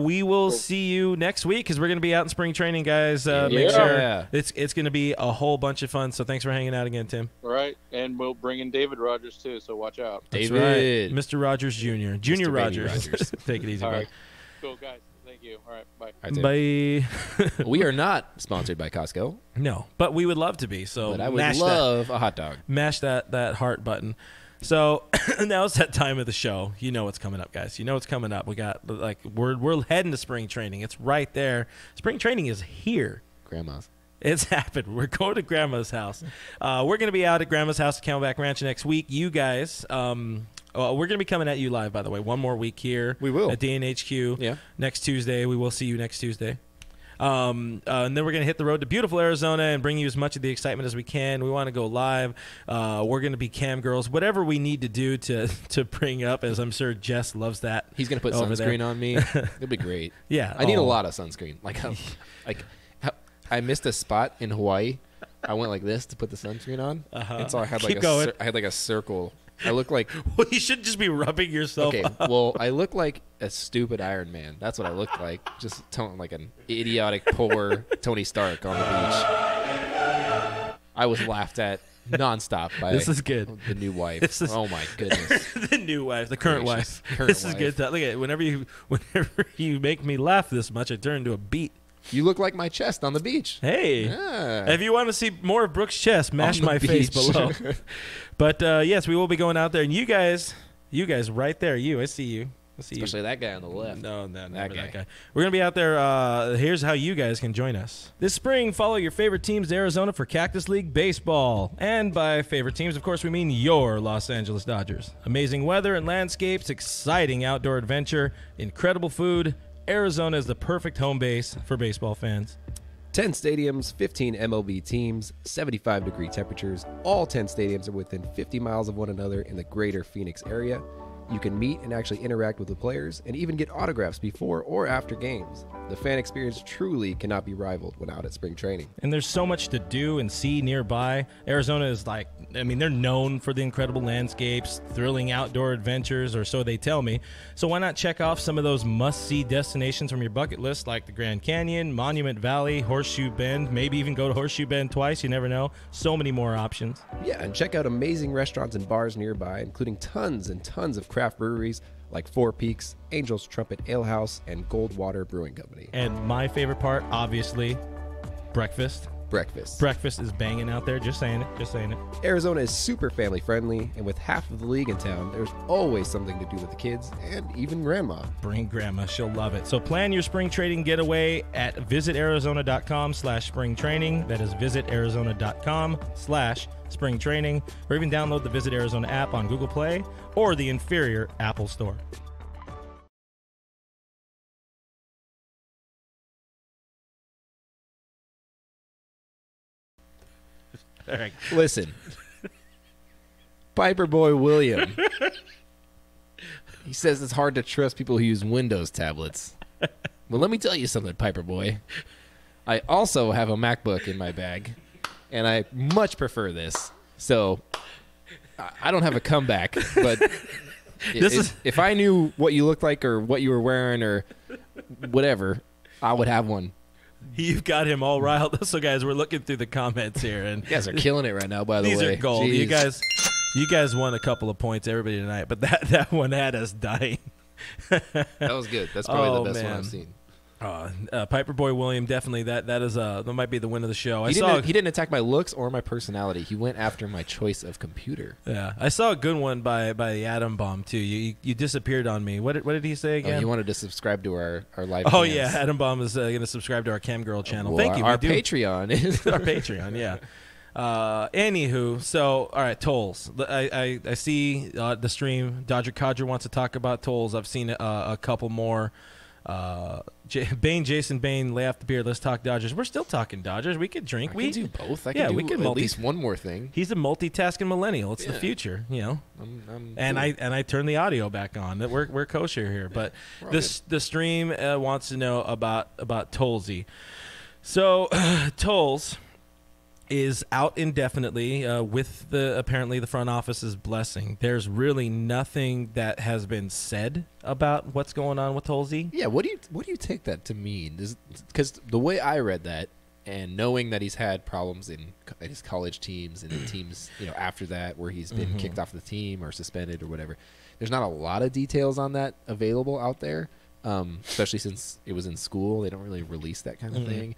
Speaker 1: We will see you next week because we're going to be out in spring training, guys. Make sure it's going to be a whole bunch of fun. So thanks for hanging out again, Tim.
Speaker 3: All right, and we'll bring in David Rogers too. So watch out.
Speaker 1: That's David, right. Mr. Rogers Jr. Junior Rogers. Take it easy,
Speaker 3: all
Speaker 1: bud.
Speaker 3: Right. Cool, guys. Thank you. All right, bye.
Speaker 1: Bye.
Speaker 2: We are not sponsored by Costco.
Speaker 1: No, but we would love to be. So
Speaker 2: but I would love a hot dog.
Speaker 1: Mash that heart button. So now it's that time of the show. You know what's coming up, guys. You know what's coming up. We got we're heading to spring training. It's right there. Spring training is here.
Speaker 2: Grandma's.
Speaker 1: It's happened. We're going to Grandma's house. We're going to be out at Grandma's house at Camelback Ranch next week. You guys, we're going to be coming at you live, by the way. One more week here.
Speaker 2: We will.
Speaker 1: At DNHQ.
Speaker 2: Yeah.
Speaker 1: Next Tuesday. We will see you next Tuesday. And then we're going to hit the road to beautiful Arizona and bring you as much of the excitement as we can. We want to go live. We're going to be cam girls, whatever we need to do to bring up, as I'm sure Jess loves that.
Speaker 2: He's going to put sunscreen on me. It'll be great.
Speaker 1: Yeah.
Speaker 2: I need a lot of sunscreen. I missed a spot in Hawaii. I went like this to put the sunscreen on. And so I had I had like a circle. I look like...
Speaker 1: Well, you should just be rubbing yourself up.
Speaker 2: Well, I look like a stupid Iron Man. That's what I looked like. Just like an idiotic, poor Tony Stark on the beach. I was laughed at nonstop by
Speaker 1: this is good.
Speaker 2: The new wife. Oh, my goodness.
Speaker 1: The new wife. The current wife. This is good. Look at it. Whenever you make me laugh this much, I turn into a beet.
Speaker 2: You look like my chest on the beach.
Speaker 1: Hey. Yeah. If you want to see more of Brooks' chest, mash my face below. But, yes, we will be going out there. And you guys right there, I see you.
Speaker 2: Especially that guy on the left.
Speaker 1: No, that guy. We're going to be out there. Here's how you guys can join us. This spring, follow your favorite teams to Arizona for Cactus League Baseball. And by favorite teams, of course, we mean your Los Angeles Dodgers. Amazing weather and landscapes, exciting outdoor adventure, incredible food. Arizona is the perfect home base for baseball fans.
Speaker 4: 10 stadiums, 15 MLB teams, 75-degree temperatures. All 10 stadiums are within 50 miles of one another in the greater Phoenix area. You can meet and actually interact with the players and even get autographs before or after games. The fan experience truly cannot be rivaled when out at spring training.
Speaker 1: And there's so much to do and see nearby. Arizona is they're known for the incredible landscapes, thrilling outdoor adventures, or so they tell me. So why not check off some of those must-see destinations from your bucket list, like the Grand Canyon, Monument Valley, Horseshoe Bend, maybe even go to Horseshoe Bend twice, you never know. So many more options.
Speaker 4: Yeah, and check out amazing restaurants and bars nearby, including tons and tons of craft breweries like Four Peaks, Angel's Trumpet Ale House, and Goldwater Brewing Company.
Speaker 1: And my favorite part, obviously, breakfast. Breakfast is banging out there. Just saying it.
Speaker 4: Arizona is super family friendly, and with half of the league in town, there's always something to do with the kids and even grandma.
Speaker 1: Bring grandma. She'll love it. So plan your spring trading getaway at visitarizona.com/spring training. That is visitarizona.com/spring training, or even download the Visit Arizona app on Google Play or the inferior Apple Store. All right.
Speaker 2: Listen, Piper Boy William. He says it's hard to trust people who use Windows tablets. Well, let me tell you something, Piper Boy. I also have a MacBook in my bag, and I much prefer this. So I don't have a comeback, but if I knew what you looked like or what you were wearing or whatever, I would have one.
Speaker 1: You've got him all riled. So, guys, we're looking through the comments here, and
Speaker 2: you guys are killing it right now. By the way,
Speaker 1: these are gold.
Speaker 2: Jeez.
Speaker 1: You guys won a couple of points, everybody tonight, but that one had us dying.
Speaker 2: That was good. That's probably the best one I've seen.
Speaker 1: Piper Boy William, definitely that might be the win of the show.
Speaker 2: He didn't attack my looks or my personality. He went after my choice of computer.
Speaker 1: Yeah, I saw a good one by the Atom Bomb too. You disappeared on me. What did he say again?
Speaker 2: He wanted to subscribe to our live.
Speaker 1: Oh cams. Yeah, Atom Bomb is going to subscribe to our Cam Girl channel.
Speaker 2: Well,
Speaker 1: Thank you.
Speaker 2: Our Patreon is
Speaker 1: our Patreon. Yeah. Anywho, so all right, Toles. I see the stream. Dodger Codger wants to talk about Toles. I've seen a couple more. Jason Bain, lay off the beer. Let's talk Dodgers. We're still talking Dodgers. We could drink.
Speaker 2: We can do both. We can do at least one more thing.
Speaker 1: He's a multitasking millennial. It's the future, And I turn the audio back on. We're kosher here. But the stream wants to know about Tolesy. So Toles is out indefinitely with apparently the front office's blessing. There's really nothing that has been said about what's going on with Tolesy.
Speaker 2: Yeah, what do you take that to mean? Because the way I read that, and knowing that he's had problems in his college teams and in teams after that where he's been kicked off the team or suspended or whatever, there's not a lot of details on that available out there, especially since it was in school. They don't really release that kind of thing.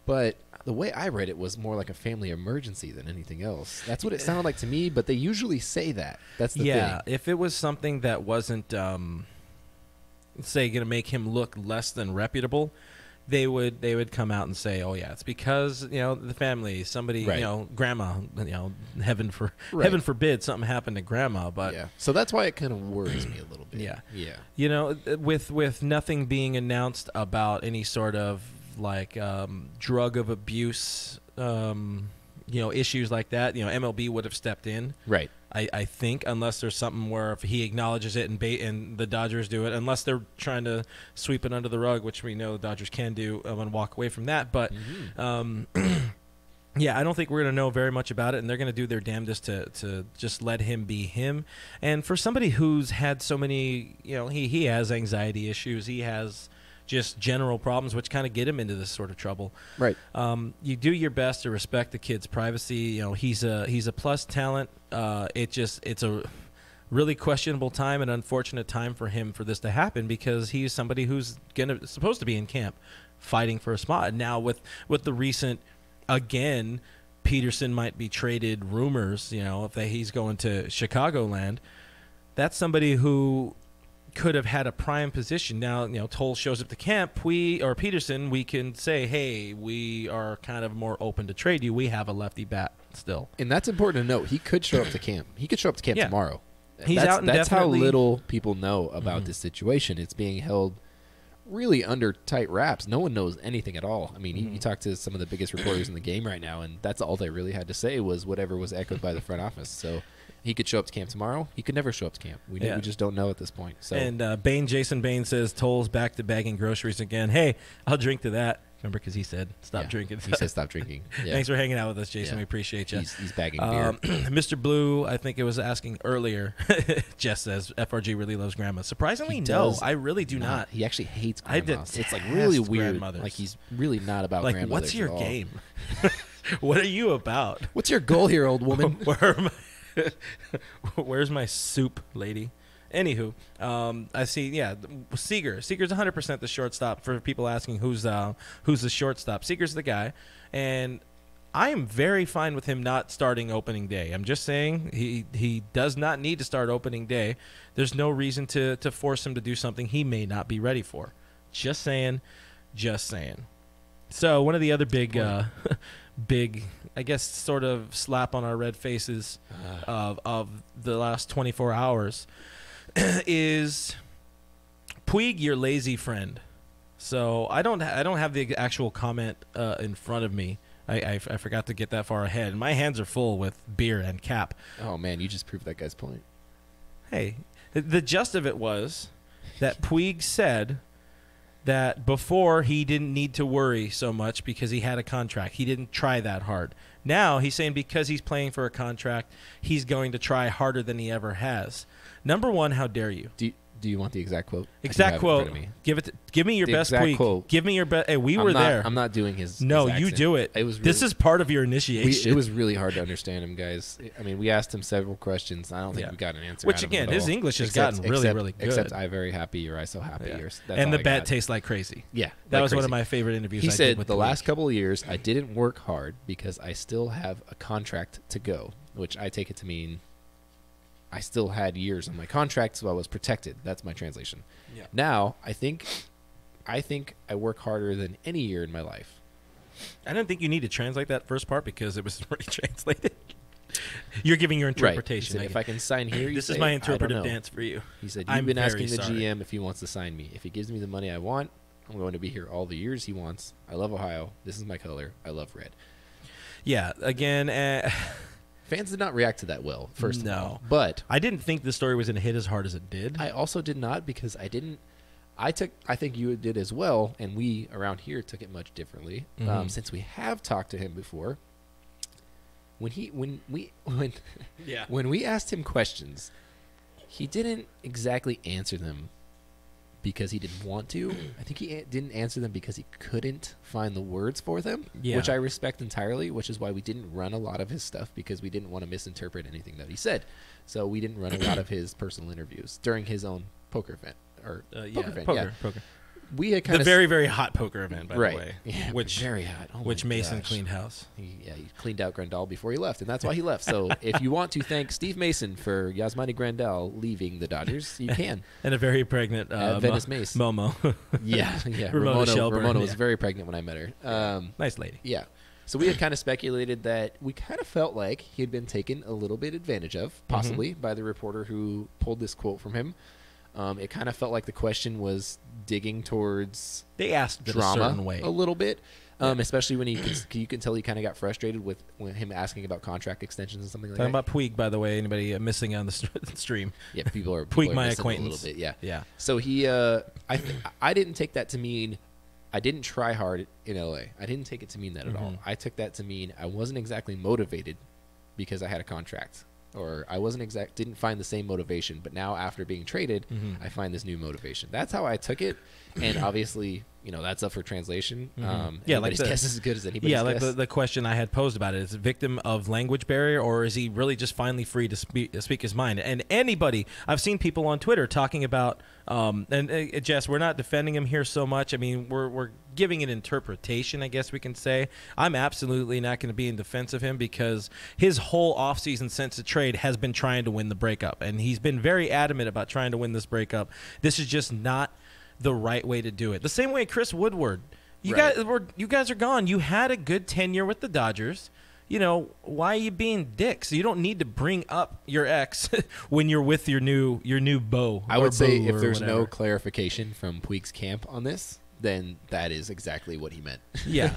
Speaker 2: But the way I read it was more like a family emergency than anything else. That's what it sounded like to me, but they usually say that. That's the thing.
Speaker 1: Yeah, if it was something that wasn't, say, going to make him look less than reputable, they would come out and say, "Oh yeah, it's because the family, somebody, grandma, heaven forbid something happened to grandma." But
Speaker 2: yeah, so that's why it kind of worries me a little bit.
Speaker 1: Yeah. With nothing being announced about any sort of like drug of abuse, issues like that, MLB would have stepped in.
Speaker 2: Right.
Speaker 1: I think, unless there's something where if he acknowledges it and the Dodgers do it, unless they're trying to sweep it under the rug, which we know the Dodgers can do, and walk away from that. But yeah, I don't think we're going to know very much about it, and they're going to do their damnedest to just let him be him. And for somebody who's had so many, he has anxiety issues, he has just general problems, which kind of get him into this sort of trouble.
Speaker 4: Right.
Speaker 1: You do your best to respect the kid's privacy. He's a plus talent. It's a really questionable time and unfortunate time for him for this to happen, because he's somebody who's supposed to be in camp fighting for a spot. And now with the recent, again, Peterson might be traded rumors, if he's going to Chicagoland, that's somebody who could have had a prime position. Now, Toles shows up to camp, Peterson, we can say, hey, we are kind of more open to trade you. We have a lefty bat still.
Speaker 2: And that's important to note. He could show up to camp. He could show up to camp tomorrow.
Speaker 1: He's out indefinitely.
Speaker 2: That's how little people know about this situation. It's being held really under tight wraps. No one knows anything at all. I mean, you talk to some of the biggest reporters in the game right now, and that's all they really had to say was whatever was echoed by the front office. So he could show up to camp tomorrow. He could never show up to camp. We just don't know at this point. So.
Speaker 1: And Jason Bain says, Toles back to bagging groceries again. Hey, I'll drink to that. Remember, because he said stop drinking.
Speaker 2: He said stop drinking. Yeah.
Speaker 1: Thanks for hanging out with us, Jason. We appreciate you.
Speaker 2: He's bagging beer.
Speaker 1: Mr. Blue, I think it was asking earlier. Jess says FRG really loves grandma. Surprisingly, no, I really do not.
Speaker 2: He actually hates grandmas. It's like really weird. Like he's really not about grandmothers.
Speaker 1: What's your game? What are you about?
Speaker 2: What's your goal here, old woman?
Speaker 1: Where's my soup, lady? Anywho, I see. Seager. Seager's 100% the shortstop. For people asking who's the shortstop, Seager's the guy, and I am very fine with him not starting opening day. I'm just saying he does not need to start opening day. There's no reason to force him to do something he may not be ready for. Just saying. So one of the other big, I guess, sort of slap on our red faces of the last 24 hours. Is Puig your lazy friend? So I don't have the actual comment in front of me. I forgot to get that far ahead. My hands are full with beer and cap.
Speaker 2: Oh man, you just proved that guy's point.
Speaker 1: Hey, the gist of it was that Puig said that before he didn't need to worry so much because he had a contract. He didn't try that hard. Now he's saying because he's playing for a contract, he's going to try harder than he ever has. Number one, how dare you?
Speaker 2: Do you want the exact quote?
Speaker 1: Exact quote. Give me your best Puig. Quote. Give me your best. Hey, we were there.
Speaker 2: I'm not doing his.
Speaker 1: No,
Speaker 2: his
Speaker 1: you do it. This is part of your initiation.
Speaker 2: It was really hard to understand him, guys. I mean, we asked him several questions. I don't think we got an answer.
Speaker 1: Which again, his English has gotten really good.
Speaker 2: Except I very happy or I so happy.
Speaker 1: Yeah.
Speaker 2: Or that's
Speaker 1: and the bat tastes like crazy.
Speaker 2: Yeah,
Speaker 1: that was one of my favorite interviews.
Speaker 2: He said
Speaker 1: with
Speaker 2: the last couple of years I didn't work hard because I still have a contract to go, which I take it to mean I still had years on my contract, so I was protected. That's my translation. Yeah. Now, I think I work harder than any year in my life.
Speaker 1: I don't think you need to translate that first part because it was already translated. You're giving your interpretation.
Speaker 2: Right. He said, if I can sign here,
Speaker 1: this is my interpretive dance for you.
Speaker 2: He said, you've been asking the GM if he wants to sign me. If he gives me the money I want, I'm going to be here all the years he wants. I love Ohio. This is my color. I love red.
Speaker 1: Yeah, again...
Speaker 2: Fans did not react to that well, first of all.
Speaker 1: But I didn't think the story was going to hit as hard as it did.
Speaker 2: I also did not because I think you did as well, and we around here took it much differently. Since we have talked to him before, when we asked him questions, he didn't exactly answer them because he didn't want to. I think he didn't answer them because he couldn't find the words for them, which I respect entirely, which is why we didn't run a lot of his stuff because we didn't want to misinterpret anything that he said. So we didn't run a lot of his personal interviews during his own poker event. Poker. We had kind
Speaker 1: of very, very hot poker event, by the way.
Speaker 2: Yeah,
Speaker 1: which
Speaker 2: very hot. Oh
Speaker 1: which Mason cleaned house.
Speaker 2: He cleaned out Grandal before he left, and that's why he left. So if you want to thank Steve Mason for Yasmani Grandal leaving the Dodgers, you can.
Speaker 1: And a very pregnant
Speaker 2: Venice Mace.
Speaker 1: Momo.
Speaker 2: yeah. Ramona was very pregnant when I met her.
Speaker 1: Nice lady.
Speaker 2: Yeah. So we had kind of speculated that we kind of felt like he had been taken a little bit advantage of, possibly, by the reporter who pulled this quote from him. It kind of felt like the question was digging towards
Speaker 1: They asked it a
Speaker 2: drama
Speaker 1: certain way.
Speaker 2: a little bit, especially when you can tell he kind of got frustrated with him asking about contract extensions and something like
Speaker 1: Talking
Speaker 2: that.
Speaker 1: about Puig, by the way, anybody missing on the stream.
Speaker 2: Yeah, people are
Speaker 1: Puig,
Speaker 2: are
Speaker 1: my
Speaker 2: missing
Speaker 1: acquaintance.
Speaker 2: a little bit. Yeah,
Speaker 1: Yeah.
Speaker 2: So he, I didn't take that to mean I didn't try hard in LA. I didn't take it to mean that at all. I took that to mean I wasn't exactly motivated because I had a contract, or I didn't find the same motivation. But now after being traded, I find this new motivation. That's how I took it, and obviously, that's up for translation. Anybody's guess is as good as anybody's
Speaker 1: Yeah,
Speaker 2: guess.
Speaker 1: like the question I had posed about it: is it victim of language barrier, or is he really just finally free to speak his mind? And anybody, I've seen people on Twitter talking about, Jess, we're not defending him here so much. I mean, we're giving an interpretation, I guess we can say. I'm absolutely not going to be in defense of him because his whole offseason since the trade has been trying to win the breakup, and he's been very adamant about trying to win this breakup. This is just not the right way to do it. The same way Chris Woodward. You guys are gone. You had a good tenure with the Dodgers. Why are you being dicks? You don't need to bring up your ex when you're with your new beau.
Speaker 2: I would say if
Speaker 1: or
Speaker 2: there's
Speaker 1: whatever.
Speaker 2: no clarification from Puig's camp on this, then that is exactly what he meant.
Speaker 1: Yeah.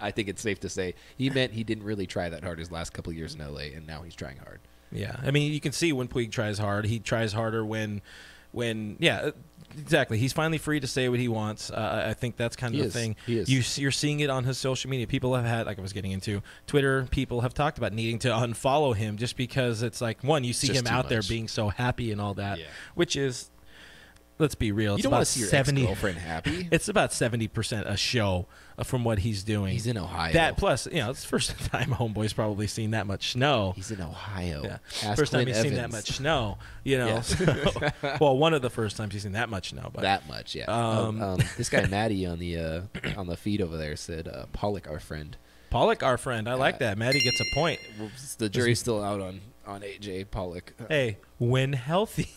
Speaker 2: I think it's safe to say he meant he didn't really try that hard his last couple of years in LA, and now he's trying hard.
Speaker 1: Yeah. I mean, you can see when Puig tries hard. He tries harder when exactly. He's finally free to say what he wants. I think that's kind of the thing.
Speaker 2: He is.
Speaker 1: You're seeing it on his social media. People have had, like I was getting into, Twitter, people have talked about needing to unfollow him just because it's like, one, you see
Speaker 2: Just
Speaker 1: him
Speaker 2: too
Speaker 1: out there
Speaker 2: much.
Speaker 1: being so happy and all that,
Speaker 2: Yeah.
Speaker 1: which is, let's be real.
Speaker 2: You
Speaker 1: It's
Speaker 2: don't want
Speaker 1: about
Speaker 2: to see your
Speaker 1: 70
Speaker 2: ex-girlfriend happy.
Speaker 1: It's about 70% a show from what he's doing.
Speaker 2: He's in Ohio.
Speaker 1: That plus, it's the first time Homeboy's probably seen that much snow.
Speaker 2: He's in Ohio.
Speaker 1: Yeah.
Speaker 2: Ask
Speaker 1: First time
Speaker 2: Clint
Speaker 1: he's seen that
Speaker 2: Evans.
Speaker 1: much snow,
Speaker 2: Yeah.
Speaker 1: So, well, one of the first times he's seen that much snow. But
Speaker 2: That much, yeah. This guy Maddie on the feed over there said Pollock, our friend.
Speaker 1: Pollock, our friend. I like that. Maddie gets a point.
Speaker 2: The jury's still out on AJ Pollock.
Speaker 1: Hey, when healthy,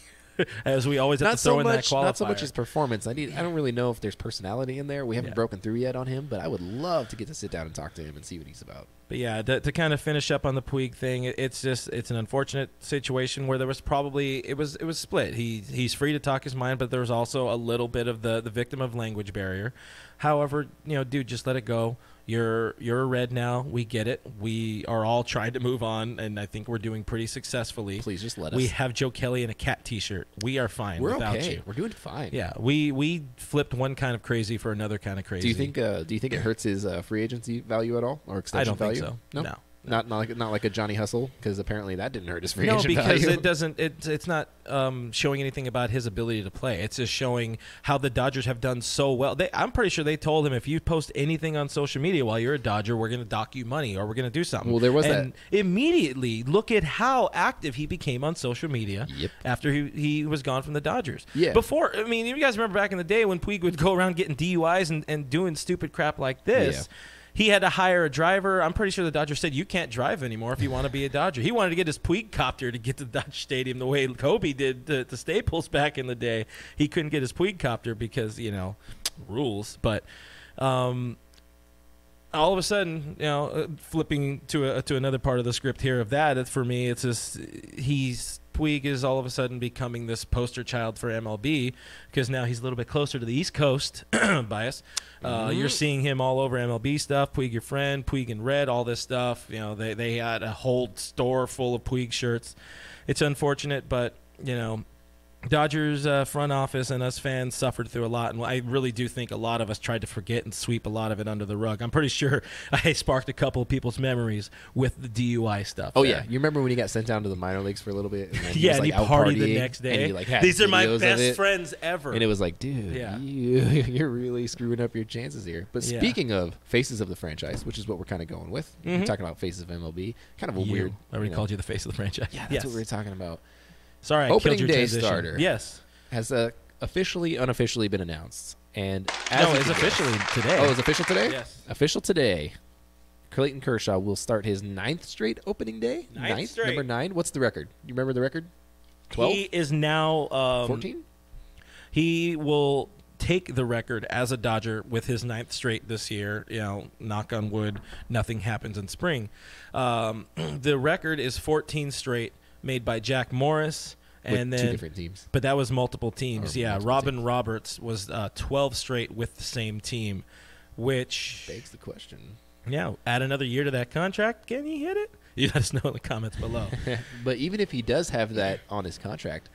Speaker 1: as we always have
Speaker 2: Not
Speaker 1: to throw
Speaker 2: so
Speaker 1: in that
Speaker 2: much.
Speaker 1: qualifier.
Speaker 2: Not so much his performance. I don't really know if there's personality in there. We haven't broken through yet on him, but I would love to get to sit down and talk to him and see what he's about.
Speaker 1: But yeah, to kind of finish up on the Puig thing, it's an unfortunate situation where there was probably it was split. He's free to talk his mind, but there was also a little bit of the victim of language barrier. However, dude, just let it go. You're a Red now. We get it. We are all trying to move on, and I think we're doing pretty successfully.
Speaker 2: Please just let us.
Speaker 1: We have Joe Kelly in a cat T-shirt. We are fine
Speaker 2: We're
Speaker 1: without
Speaker 2: okay.
Speaker 1: you.
Speaker 2: We're doing fine.
Speaker 1: Yeah, we flipped one kind of crazy for another kind of crazy.
Speaker 2: Do you think it hurts his free agency value at all, or extension
Speaker 1: I don't
Speaker 2: value?
Speaker 1: think so. No.
Speaker 2: Not like a Johnny Hustle, because apparently that didn't hurt his free
Speaker 1: No,
Speaker 2: agent
Speaker 1: because
Speaker 2: value.
Speaker 1: it doesn't. It's not showing anything about his ability to play. It's just showing how the Dodgers have done so well. I'm pretty sure they told him, if you post anything on social media while you're a Dodger, we're going to dock you money or we're going to do something.
Speaker 2: Well, there was
Speaker 1: and immediately look at how active he became on social media.
Speaker 2: Yep.
Speaker 1: After he was gone from the Dodgers.
Speaker 2: Yeah.
Speaker 1: Before, I mean, you guys remember back in the day when Puig would go around getting DUIs and doing stupid crap like this.
Speaker 2: Yeah.
Speaker 1: He had to hire a driver. I'm pretty sure the Dodgers said, you can't drive anymore if you want to be a Dodger. He wanted to get his Puig copter to get to Dodger Stadium the way Kobe did to Staples back in the day. He couldn't get his Puig copter because, rules. But all of a sudden, flipping to another part of the script here of that, for me, it's just Puig is all of a sudden becoming this poster child for MLB because now he's a little bit closer to the East Coast bias. You're seeing him all over MLB stuff. Puig, your friend, Puig in red, all this stuff. They had a whole store full of Puig shirts. It's unfortunate, but Dodgers front office and us fans suffered through a lot, and I really do think a lot of us tried to forget and sweep a lot of it under the rug. I'm pretty sure I sparked a couple of people's memories with the DUI stuff.
Speaker 2: Oh
Speaker 1: there.
Speaker 2: yeah, you remember when he got sent down to the minor leagues for a little bit? And then he
Speaker 1: Yeah,
Speaker 2: was,
Speaker 1: and
Speaker 2: like,
Speaker 1: he
Speaker 2: out
Speaker 1: partied the
Speaker 2: partying,
Speaker 1: next day.
Speaker 2: And he, like, had
Speaker 1: These are my
Speaker 2: videos of
Speaker 1: best
Speaker 2: it.
Speaker 1: friends ever.
Speaker 2: And it was like, dude,
Speaker 1: Yeah.
Speaker 2: you're really screwing up your chances here. But
Speaker 1: Yeah.
Speaker 2: speaking of faces of the franchise, which is what we're kind of going with, we're talking about faces of MLB, kind of a weird.
Speaker 1: I already called you the face of the franchise.
Speaker 2: Yeah, that's what we were talking about.
Speaker 1: Sorry, I
Speaker 2: Opening
Speaker 1: killed your
Speaker 2: day
Speaker 1: transition.
Speaker 2: starter.
Speaker 1: Yes.
Speaker 2: Has officially, unofficially been announced, and
Speaker 1: No, it's officially today.
Speaker 2: Oh, it's official today.
Speaker 1: Yes.
Speaker 2: Official today. Clayton Kershaw will start his 9th straight opening day.
Speaker 1: Ninth straight.
Speaker 2: Number 9. What's the record? You remember the record? 12?
Speaker 1: He is now
Speaker 2: 14?
Speaker 1: He will take the record as a Dodger with his 9th straight this year. Knock on wood, nothing happens in spring. The record is 14 straight, made by Jack Morris And
Speaker 2: With
Speaker 1: then
Speaker 2: 2 different teams.
Speaker 1: But that was multiple teams.
Speaker 2: Or
Speaker 1: Yeah,
Speaker 2: multiple
Speaker 1: Robin
Speaker 2: teams.
Speaker 1: Roberts was 12 straight with the same team, which
Speaker 2: Begs the question.
Speaker 1: yeah, add another year to that contract. Can he hit it? You let us know in the comments below.
Speaker 2: But even if he does have that on his contract,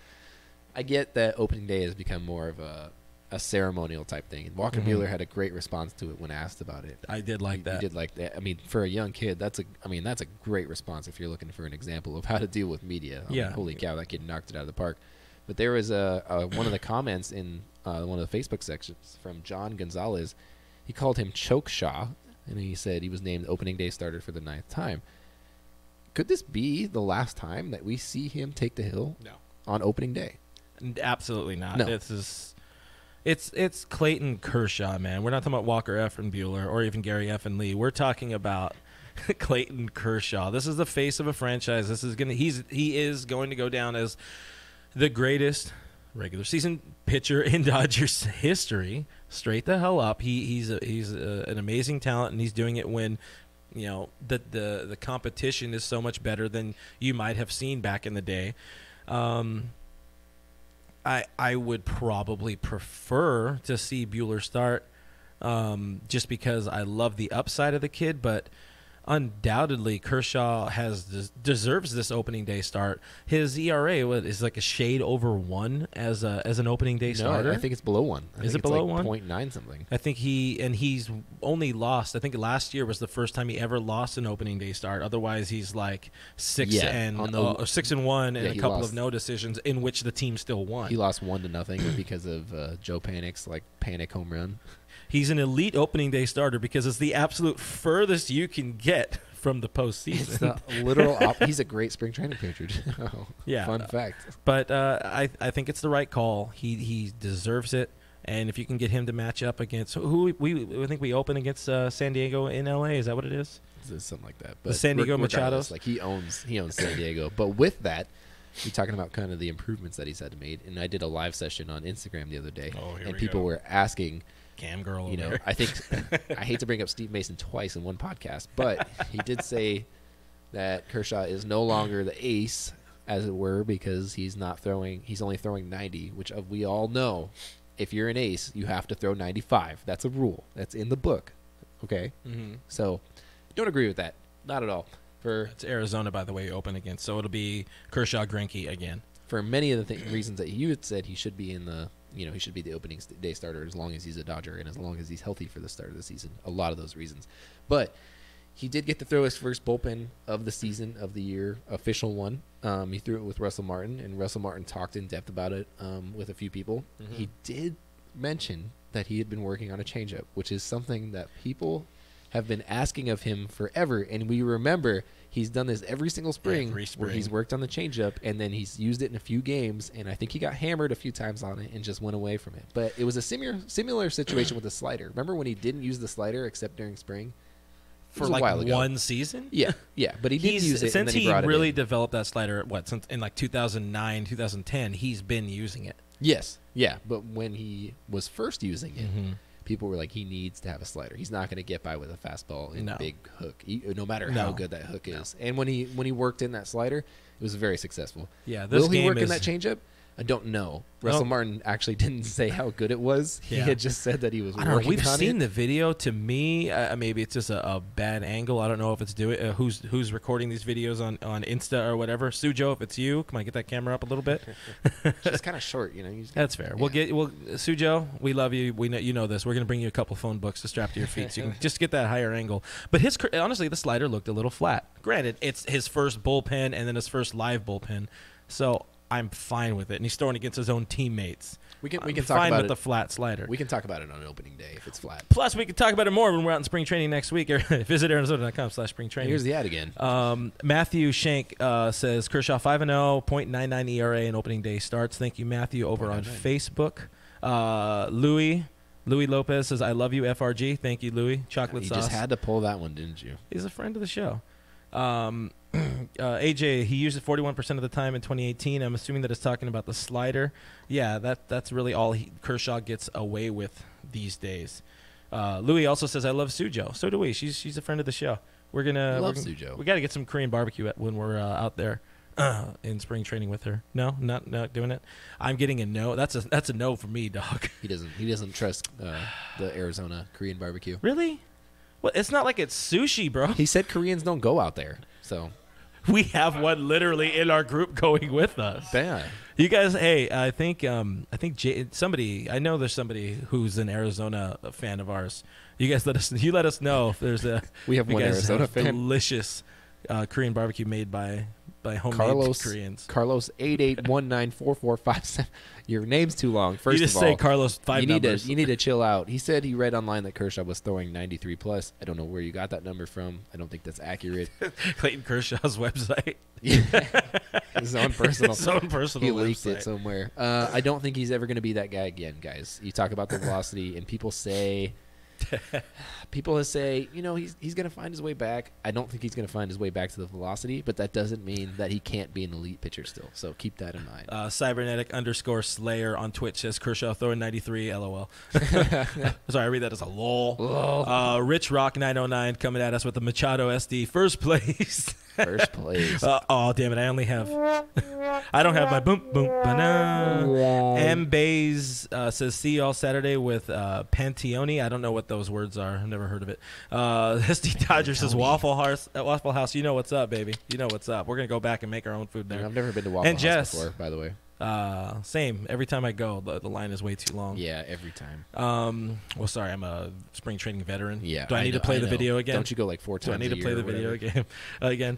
Speaker 2: I get that opening day has become more of a ceremonial type thing. And Walker Buehler had a great response to it when asked about it.
Speaker 1: I did like that.
Speaker 2: He did like that. I mean, for a young kid, that's a great response if you're looking for an example of how to deal with media. I mean, holy cow, that kid knocked it out of the park. But there was one of the comments in one of the Facebook sections from John Gonzalez. He called him Chokeshaw, and he said he was named opening day starter for the 9th time. Could this be the last time that we see him take the hill on opening day?
Speaker 1: Absolutely not.
Speaker 2: No.
Speaker 1: It's Clayton Kershaw, man. We're not talking about Walker Effin Buehler or even Gary Effin Lee. We're talking about Clayton Kershaw. This is the face of a franchise. He is going to go down as the greatest regular season pitcher in Dodgers history. Straight the hell up. He's an amazing talent, and he's doing it when the competition is so much better than you might have seen back in the day. I would probably prefer to see Buehler start just because I love the upside of the kid, but undoubtedly Kershaw deserves this opening day start. His ERA is like a shade over 1 as an opening day starter.
Speaker 2: I think it's below 1.
Speaker 1: Is it below 1?
Speaker 2: 0.9 something.
Speaker 1: I think he's only lost. I think last year was the first time he ever lost an opening day start. Otherwise, he's like 6-1 and a couple of no decisions in which the team still won.
Speaker 2: He lost 1-0 because of Joe Panic's panic home run.
Speaker 1: He's an elite opening day starter because it's the absolute furthest you can get from the postseason.
Speaker 2: It's the literal he's a great spring training pitcher.
Speaker 1: Yeah.
Speaker 2: Fun fact.
Speaker 1: But I think it's the right call. He deserves it. And if you can get him to match up against I think we open against San Diego in LA. Is that what it is?
Speaker 2: It's something like that. But
Speaker 1: the San Diego Machados.
Speaker 2: He owns San Diego. But with that, you're talking about kind of the improvements that he's had to make. And I did a live session on Instagram the other day, and people were asking.
Speaker 1: Cam girl,
Speaker 2: I think I hate to bring up Steve Mason twice in one podcast, but he did say that Kershaw is no longer the ace, as it were, because he's only throwing 90, which we all know. If you're an ace, you have to throw 95. That's a rule. That's in the book. Okay?
Speaker 1: Mm-hmm.
Speaker 2: So, don't agree with that. Not at all.
Speaker 1: It's Arizona, by the way, you open against. So it'll be Kershaw Greinke again.
Speaker 2: For many of the reasons that you had said, he should be in the he should be the opening day starter as long as he's a Dodger and as long as he's healthy for the start of the season. A lot of those reasons. But he did get to throw his first bullpen of the season, of the year, official one. He threw it with Russell Martin, and Russell Martin talked in depth about it with a few people. Mm-hmm. He did mention that he had been working on a changeup, which is something that people have been asking of him forever. And we remember he's done this every single spring, where he's worked on the changeup, and then he's used it in a few games, and I think he got hammered a few times on it and just went away from it. But it was a similar situation with the slider. Remember when he didn't use the slider except during spring?
Speaker 1: For like one season?
Speaker 2: Yeah, but he did use it,
Speaker 1: since
Speaker 2: and then he brought
Speaker 1: really
Speaker 2: it in.
Speaker 1: Developed that slider, since in like 2009, 2010, he's been using it.
Speaker 2: Yes, yeah, but when he was first using it, people were like, he needs to have a slider. He's not going to get by with a fastball and a big hook, no matter how good that hook is. And when he worked in that slider, it was very successful.
Speaker 1: Yeah,
Speaker 2: will he work in that changeup? I don't know. Russell Martin actually didn't say how good it was. He had just said that he was working on it.
Speaker 1: We've seen the video. To me, maybe it's just a bad angle. I don't know if it's who's recording these videos on Insta or whatever. Sujo, if it's you, come on, get that camera up a little bit.
Speaker 2: Just kind of short,
Speaker 1: That's fair. Yeah. Sujo, we love you. We know you know this. We're gonna bring you a couple phone books to strap to your feet, so you can just get that higher angle. But honestly, the slider looked a little flat. Granted, it's his first bullpen and then his first live bullpen, so I'm fine with it, and he's throwing against his own teammates.
Speaker 2: We can talk
Speaker 1: fine
Speaker 2: about
Speaker 1: with the flat slider.
Speaker 2: We can talk about it on opening day if it's flat.
Speaker 1: Plus, we can talk about it more when we're out in spring training next week. Visit Arizona.com/spring training.
Speaker 2: Here's the ad again.
Speaker 1: Matthew Shank says Kershaw 5-0, .99 ERA in opening day starts. Thank you, Matthew, over on Facebook. Louis Lopez says, I love you, FRG. Thank you, Louis. Chocolate sauce.
Speaker 2: You just had to pull that one, didn't you?
Speaker 1: He's a friend of the show. AJ, he used it 41% of the time in 2018. I'm assuming that it's talking about the slider. Yeah, that's really all Kershaw gets away with these days. Louis also says, I love Sujo. So do we. She's a friend of the show. Sujo. We got to get some Korean barbecue when we're out there in spring training with her. No, not doing it. I'm getting a no. That's a no for me, dog.
Speaker 2: He doesn't trust the Arizona Korean barbecue.
Speaker 1: Really? Well, it's not like it's sushi, bro.
Speaker 2: He said Koreans don't go out there, so
Speaker 1: We have one literally in our group going with us.
Speaker 2: yeah.
Speaker 1: You guys, hey, I think somebody, I know there's somebody who's an Arizona fan of ours. You guys let us know if there's a
Speaker 2: We have one Arizona fan.
Speaker 1: Delicious Korean barbecue made by homemade Koreans.
Speaker 2: Carlos 88194457. Your name's too long. First
Speaker 1: you just
Speaker 2: of all,
Speaker 1: say Carlos five numbers.
Speaker 2: You need to chill out. He said he read online that Kershaw was throwing 93 plus. I don't know where you got that number from. I don't think that's accurate.
Speaker 1: Clayton Kershaw's website.
Speaker 2: His own personal.
Speaker 1: His own personal
Speaker 2: He leaked
Speaker 1: website.
Speaker 2: it somewhere. I don't think he's ever going to be that guy again, guys. You talk about the velocity, and people say, he's going to find his way back. I don't think he's going to find his way back to the velocity, but that doesn't mean that he can't be an elite pitcher still. So keep that in mind.
Speaker 1: Cybernetic_Slayer on Twitch says Kershaw throwing 93. LOL. Sorry, I read that as a lol. Rich Rock 909 coming at us with the Machado SD first place.
Speaker 2: First place.
Speaker 1: Oh damn it! I don't have my boom boom banana. M Bays says see you all Saturday with Panteoni. I don't know what those words are. I've never heard of it. SD Dodger says Waffle House. You know what's up, baby. You know what's up. We're gonna go back and make our own food there.
Speaker 2: I've never been to Waffle
Speaker 1: And
Speaker 2: House
Speaker 1: Jess,
Speaker 2: before, by the way.
Speaker 1: Same. Every time I go, the line is way too long.
Speaker 2: Yeah, every time.
Speaker 1: Well, sorry, I'm a spring training veteran.
Speaker 2: Yeah.
Speaker 1: Do I need to play the video again?
Speaker 2: Don't you go like 4 times?
Speaker 1: Do I need to play the video again?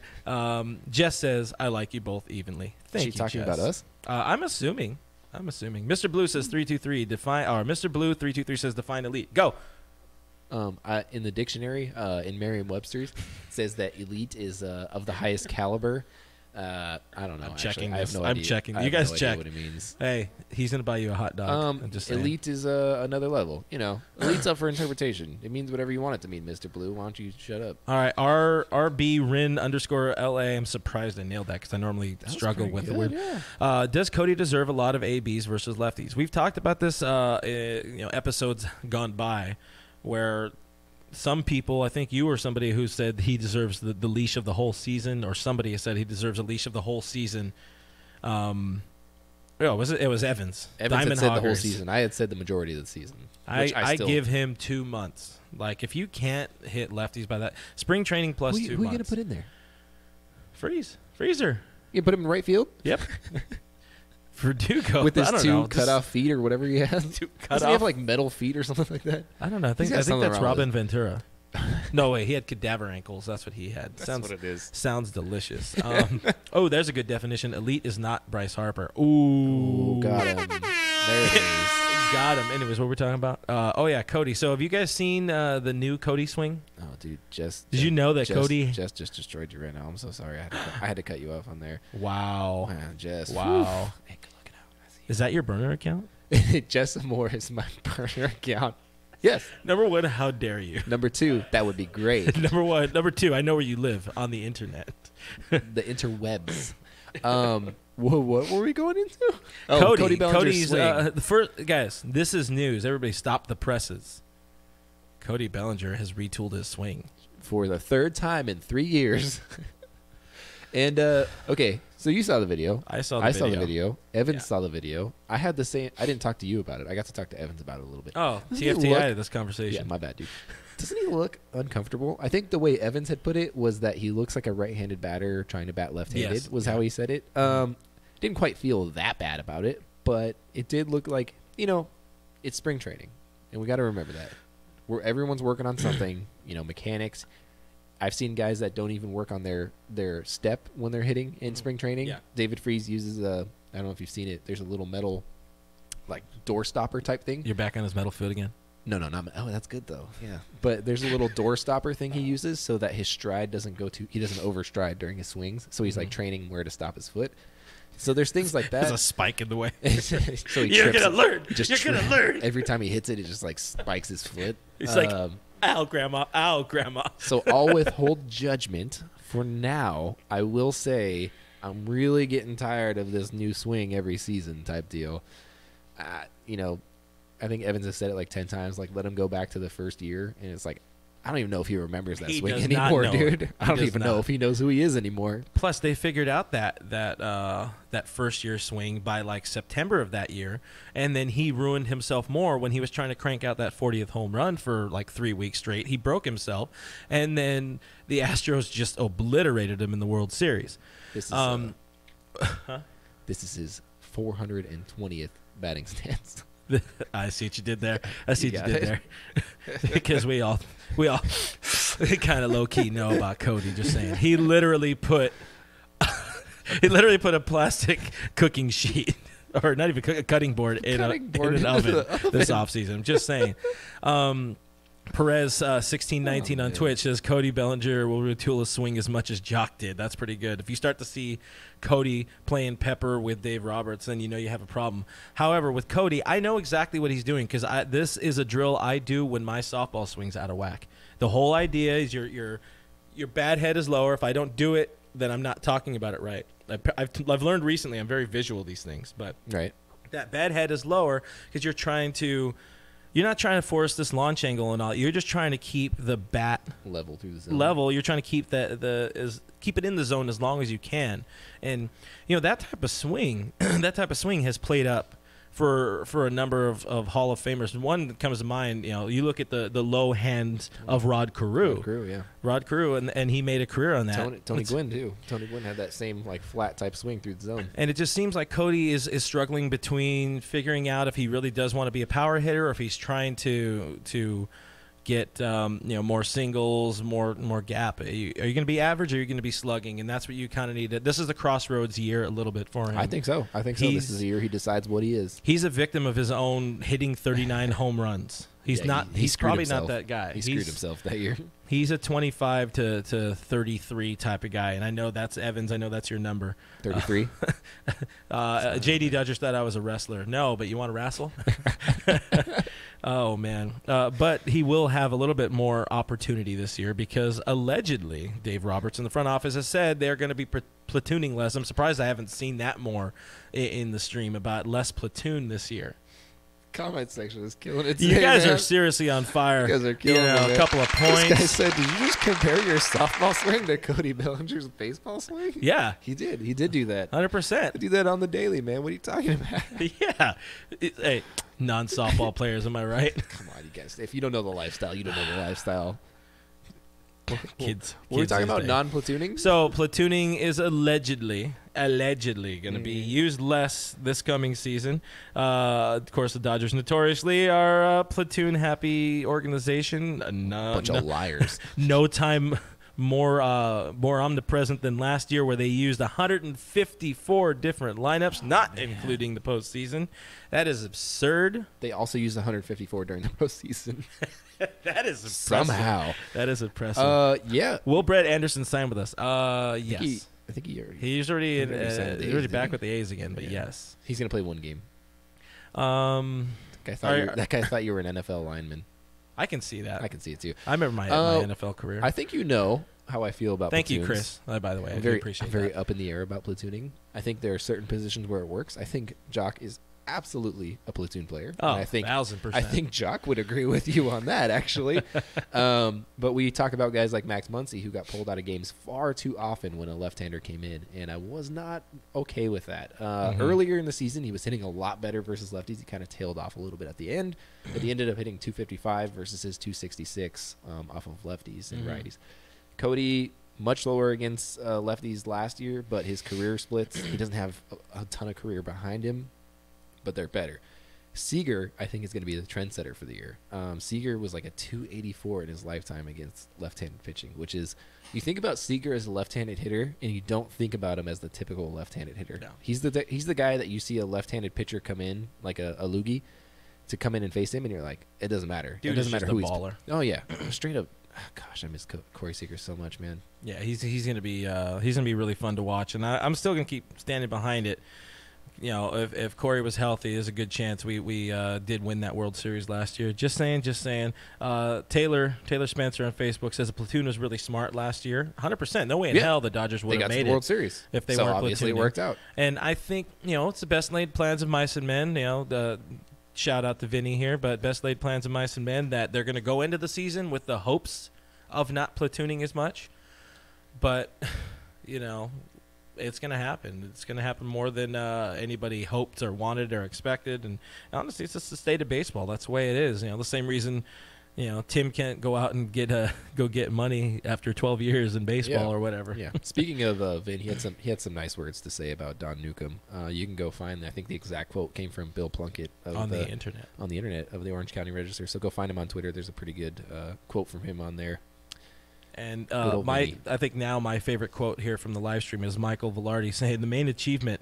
Speaker 1: Jess says, I like you both evenly. Thank you,
Speaker 2: talking
Speaker 1: Jess.
Speaker 2: about us?
Speaker 1: I'm assuming. Mr. Blue says 323 define. Or Mr. Blue 323 says define elite. Go.
Speaker 2: In the dictionary, in Merriam-Webster's, it says that elite is of the highest caliber. I don't know.
Speaker 1: I'm checking
Speaker 2: I have
Speaker 1: this.
Speaker 2: no
Speaker 1: I'm
Speaker 2: idea.
Speaker 1: checking.
Speaker 2: I
Speaker 1: You
Speaker 2: have
Speaker 1: guys
Speaker 2: no
Speaker 1: check.
Speaker 2: idea what it means.
Speaker 1: Hey, he's gonna buy you a hot dog. I'm just saying.
Speaker 2: Elite is another level. Elite's up for interpretation. It means whatever you want it to mean, Mr. Blue. Why don't you shut up?
Speaker 1: All right, RB_Rin_LA. I'm surprised I nailed that because I normally struggle with the word.
Speaker 2: Yeah.
Speaker 1: Does Cody deserve a lot of ABs versus lefties? We've talked about this, episodes gone by, where some people, I think you or somebody who said he deserves the leash of the whole season, or somebody said he deserves a leash of the whole season. It was Evans.
Speaker 2: Evans had
Speaker 1: Diamond
Speaker 2: said
Speaker 1: Hoggers.
Speaker 2: the whole season. I had said the majority of the season.
Speaker 1: I give him 2 months. Like, if you can't hit lefties by that spring training plus 2 months.
Speaker 2: Who are you gonna put in there?
Speaker 1: Freezer.
Speaker 2: You put him in right field?
Speaker 1: Yep. Verdugo
Speaker 2: With his
Speaker 1: I don't
Speaker 2: 2
Speaker 1: know,
Speaker 2: cut-off feet or whatever he has.
Speaker 1: Doesn't
Speaker 2: Doesn't he have like metal feet or something like that?
Speaker 1: I don't know. I think
Speaker 2: something
Speaker 1: that's
Speaker 2: wrong with
Speaker 1: Robin Ventura. No way, he had cadaver ankles. That's what he had.
Speaker 2: That's what it is.
Speaker 1: Sounds delicious. There's a good definition. Elite is not Bryce Harper. Ooh,
Speaker 2: got him. There it is.
Speaker 1: Got him. Anyways, what we're talking about? Cody. So have you guys seen the new Cody swing?
Speaker 2: Oh, dude, did
Speaker 1: you know that Cody
Speaker 2: just destroyed you right now? I'm so sorry. I had to cut you off on there.
Speaker 1: Wow.
Speaker 2: Jess.
Speaker 1: Wow.
Speaker 2: Hey, good looking out.
Speaker 1: Is that your burner account?
Speaker 2: Jess Moore is my burner account. Yes.
Speaker 1: Number 1, how dare you?
Speaker 2: Number 2, that would be great.
Speaker 1: Number 1. Number 2, I know where you live on the internet.
Speaker 2: The interwebs. What were we going into?
Speaker 1: Cody
Speaker 2: Bellinger's
Speaker 1: Cody's
Speaker 2: swing.
Speaker 1: the first guys. This is news. Everybody, stop the presses. Cody Bellinger has retooled his swing
Speaker 2: for the 3rd time in 3 years. And okay, so you saw the video.
Speaker 1: I saw the
Speaker 2: video. Evans saw the video. I had the same. I didn't talk to you about it. I got to talk to Evans about it a little bit.
Speaker 1: Oh,
Speaker 2: Doesn't
Speaker 1: TFTI to this conversation.
Speaker 2: Yeah, my bad, dude. Doesn't he look uncomfortable? I think the way Evans had put it was that he looks like a right-handed batter trying to bat left-handed.
Speaker 1: Yes.
Speaker 2: Was how he said it. Didn't quite feel that bad about it, but it did look like it's spring training, and we got to remember that where everyone's working on something. Mechanics. I've seen guys that don't even work on their step when they're hitting in spring training.
Speaker 1: Yeah.
Speaker 2: David Freese uses I don't know if you've seen it. There's a little metal, like door stopper type thing.
Speaker 1: You're back on his metal foot again.
Speaker 2: No, not. Oh, that's good though. Yeah. But there's a little door stopper thing he uses so that his stride doesn't he doesn't overstride during his swings. So he's like training where to stop his foot. So there's things like that.
Speaker 1: There's a spike in the way.
Speaker 2: So
Speaker 1: You're gonna learn. You're gonna learn.
Speaker 2: Every time he hits it, it just like spikes his foot.
Speaker 1: He's like, ow, grandma. Ow, grandma.
Speaker 2: So I'll withhold judgment for now. I will say I'm really getting tired of this new swing every season type deal. I think Evans has said it like 10 times. Like, let him go back to the first year, and it's like, I don't even know if he remembers that
Speaker 1: He
Speaker 2: swing
Speaker 1: does not
Speaker 2: anymore,
Speaker 1: know
Speaker 2: dude.
Speaker 1: it.
Speaker 2: I don't
Speaker 1: He
Speaker 2: even
Speaker 1: does
Speaker 2: know
Speaker 1: not.
Speaker 2: if he knows who he is anymore.
Speaker 1: Plus, they figured out that first year swing by like September of that year, and then he ruined himself more when he was trying to crank out that 40th home run for like 3 weeks straight. He broke himself, and then the Astros just obliterated him in the World Series.
Speaker 2: This is his 420th batting stance.
Speaker 1: I see what you did there. I see
Speaker 2: You
Speaker 1: what you
Speaker 2: got
Speaker 1: did there. Because we all kind of low key know about Cody. Just saying, he literally put a plastic cooking sheet, or not even a cutting board, in an oven this offseason. I'm just saying. Perez 1619 on Twitch says Cody Bellinger will retool his swing as much as Jock did. That's pretty good. If you start to see Cody playing pepper with Dave Roberts, then you know you have a problem. However, with Cody, I know exactly what he's doing because this is a drill I do when my softball swing's out of whack. The whole idea is your bad head is lower. If I don't do it, then I'm not talking about it right. I've learned recently I'm very visual these things, but
Speaker 2: Right.
Speaker 1: that bad head is lower because you're not trying to force this launch angle and all. You're just trying to keep the bat
Speaker 2: Level through the zone.
Speaker 1: level. You're trying to keep keep it in the zone as long as you can. And that type of swing, has played up for a number of Hall of Famers. One that comes to mind, you look at the low hand of Rod Carew. Rod Carew, and he made a career on that.
Speaker 2: Tony Gwynn too. Tony Gwynn had that same like flat type swing through the zone.
Speaker 1: And it just seems like Cody is struggling between figuring out if he really does want to be a power hitter or if he's trying to get more singles, more gap. Are you going to be average or are you going to be slugging? And that's what you kind of need. This is the crossroads year a little bit for him.
Speaker 2: I think so. This is the year he decides what he is.
Speaker 1: He's a victim of his own hitting 39 home runs. He's probably
Speaker 2: himself.
Speaker 1: not that guy.
Speaker 2: He screwed himself that year.
Speaker 1: He's a 25 to 33 type of guy, and I know that's Evans. I know that's your number.
Speaker 2: 33.
Speaker 1: JD Dodgers thought I was a wrestler. No, but you want to wrestle? Oh man! But he will have a little bit more opportunity this year because allegedly Dave Roberts in the front office has said they're going to be platooning less. I'm surprised I haven't seen that more in the stream about less platoon this year.
Speaker 2: Comment section is killing it.
Speaker 1: You guys are seriously on fire.
Speaker 2: You guys are killing it.
Speaker 1: A couple of points.
Speaker 2: This guy said, "Did you just compare your softball swing to Cody Bellinger's baseball swing?"
Speaker 1: Yeah,
Speaker 2: he did. He did do that.
Speaker 1: 100%.
Speaker 2: I do that on the daily, man. What are you talking about?
Speaker 1: Yeah. Hey, non-softball players, am I right?
Speaker 2: Come on, you guys. If you don't know the lifestyle, you don't know the lifestyle.
Speaker 1: Kids.
Speaker 2: Were we talking
Speaker 1: these
Speaker 2: about
Speaker 1: days.
Speaker 2: non-platooning?
Speaker 1: So platooning is allegedly going to be used less this coming season. Of course, the Dodgers notoriously are a platoon-happy organization.
Speaker 2: Bunch of liars.
Speaker 1: No time more omnipresent than last year, where they used 154 different lineups, not including the postseason. That is absurd.
Speaker 2: They also used 154 during the postseason.
Speaker 1: That is impressive.
Speaker 2: Somehow.
Speaker 1: That is impressive.
Speaker 2: Yeah.
Speaker 1: Will Brett Anderson sign with us? Yes.
Speaker 2: I think he already.
Speaker 1: He's already
Speaker 2: I think he signed with the
Speaker 1: he's already
Speaker 2: A's,
Speaker 1: back
Speaker 2: didn't
Speaker 1: with the A's again, but yes.
Speaker 2: He's gonna play one game.
Speaker 1: That
Speaker 2: That guy thought you were an NFL lineman.
Speaker 1: I can see that.
Speaker 2: I can see it too.
Speaker 1: I remember my NFL career.
Speaker 2: I think you know how I feel about.
Speaker 1: Thank you,
Speaker 2: platoons.
Speaker 1: Chris. By the way,
Speaker 2: I'm
Speaker 1: I
Speaker 2: very,
Speaker 1: do appreciate
Speaker 2: I'm very
Speaker 1: that.
Speaker 2: up in the air about platooning. I think there are certain positions where it works. I think Jock is absolutely a platoon player.
Speaker 1: Oh,
Speaker 2: and I think
Speaker 1: 1000%.
Speaker 2: I think Jock would agree with you on that, actually. But we talk about guys like Max Muncy, who got pulled out of games far too often when a left-hander came in, and I was not okay with that. Earlier in the season, he was hitting a lot better versus lefties. He kind of tailed off a little bit at the end, but he ended up hitting 255 versus his 266 off of lefties and righties. Cody, much lower against lefties last year, but his career splits, he doesn't have a ton of career behind him, but they're better. Seager, I think, is going to be the trendsetter for the year. Seager was like a 284 in his lifetime against left-handed pitching, which is, you think about Seager as a left-handed hitter, and you don't think about him as the typical left-handed hitter. No. He's the guy that you see a left-handed pitcher come in, like a loogie, to come in and face him, and you're like, it doesn't matter.
Speaker 1: Dude,
Speaker 2: it doesn't matter who he's.
Speaker 1: Baller.
Speaker 2: Oh yeah, straight up. Gosh, I miss Corey Seager so much, man.
Speaker 1: Yeah, he's gonna be really fun to watch, and I'm still gonna keep standing behind it. You know, if Corey was healthy, there's a good chance we did win that World Series last year. Just saying. Taylor Spencer on Facebook says the platoon was really smart last year. 100%. No way in hell the Dodgers would have made
Speaker 2: the World Series
Speaker 1: if they
Speaker 2: so
Speaker 1: weren't
Speaker 2: obviously
Speaker 1: platooning.
Speaker 2: It worked out.
Speaker 1: And I think it's the best laid plans of mice and men. The shout out to Vinny here, but best laid plans of mice and men that they're going to go into the season with the hopes of not platooning as much, but it's going to happen. It's going to happen more than anybody hoped or wanted or expected. And honestly, it's just the state of baseball. That's the way it is. The same reason, Tim can't go out and go get money after 12 years in baseball or whatever.
Speaker 2: Yeah. Speaking of Vin, he had some nice words to say about Don Newcombe. You can go find. I think the exact quote came from Bill Plunkett
Speaker 1: on the internet
Speaker 2: of the Orange County Register. So go find him on Twitter. There's a pretty good quote from him on there.
Speaker 1: And I think now my favorite quote here from the live stream is Michael Velarde saying the main achievement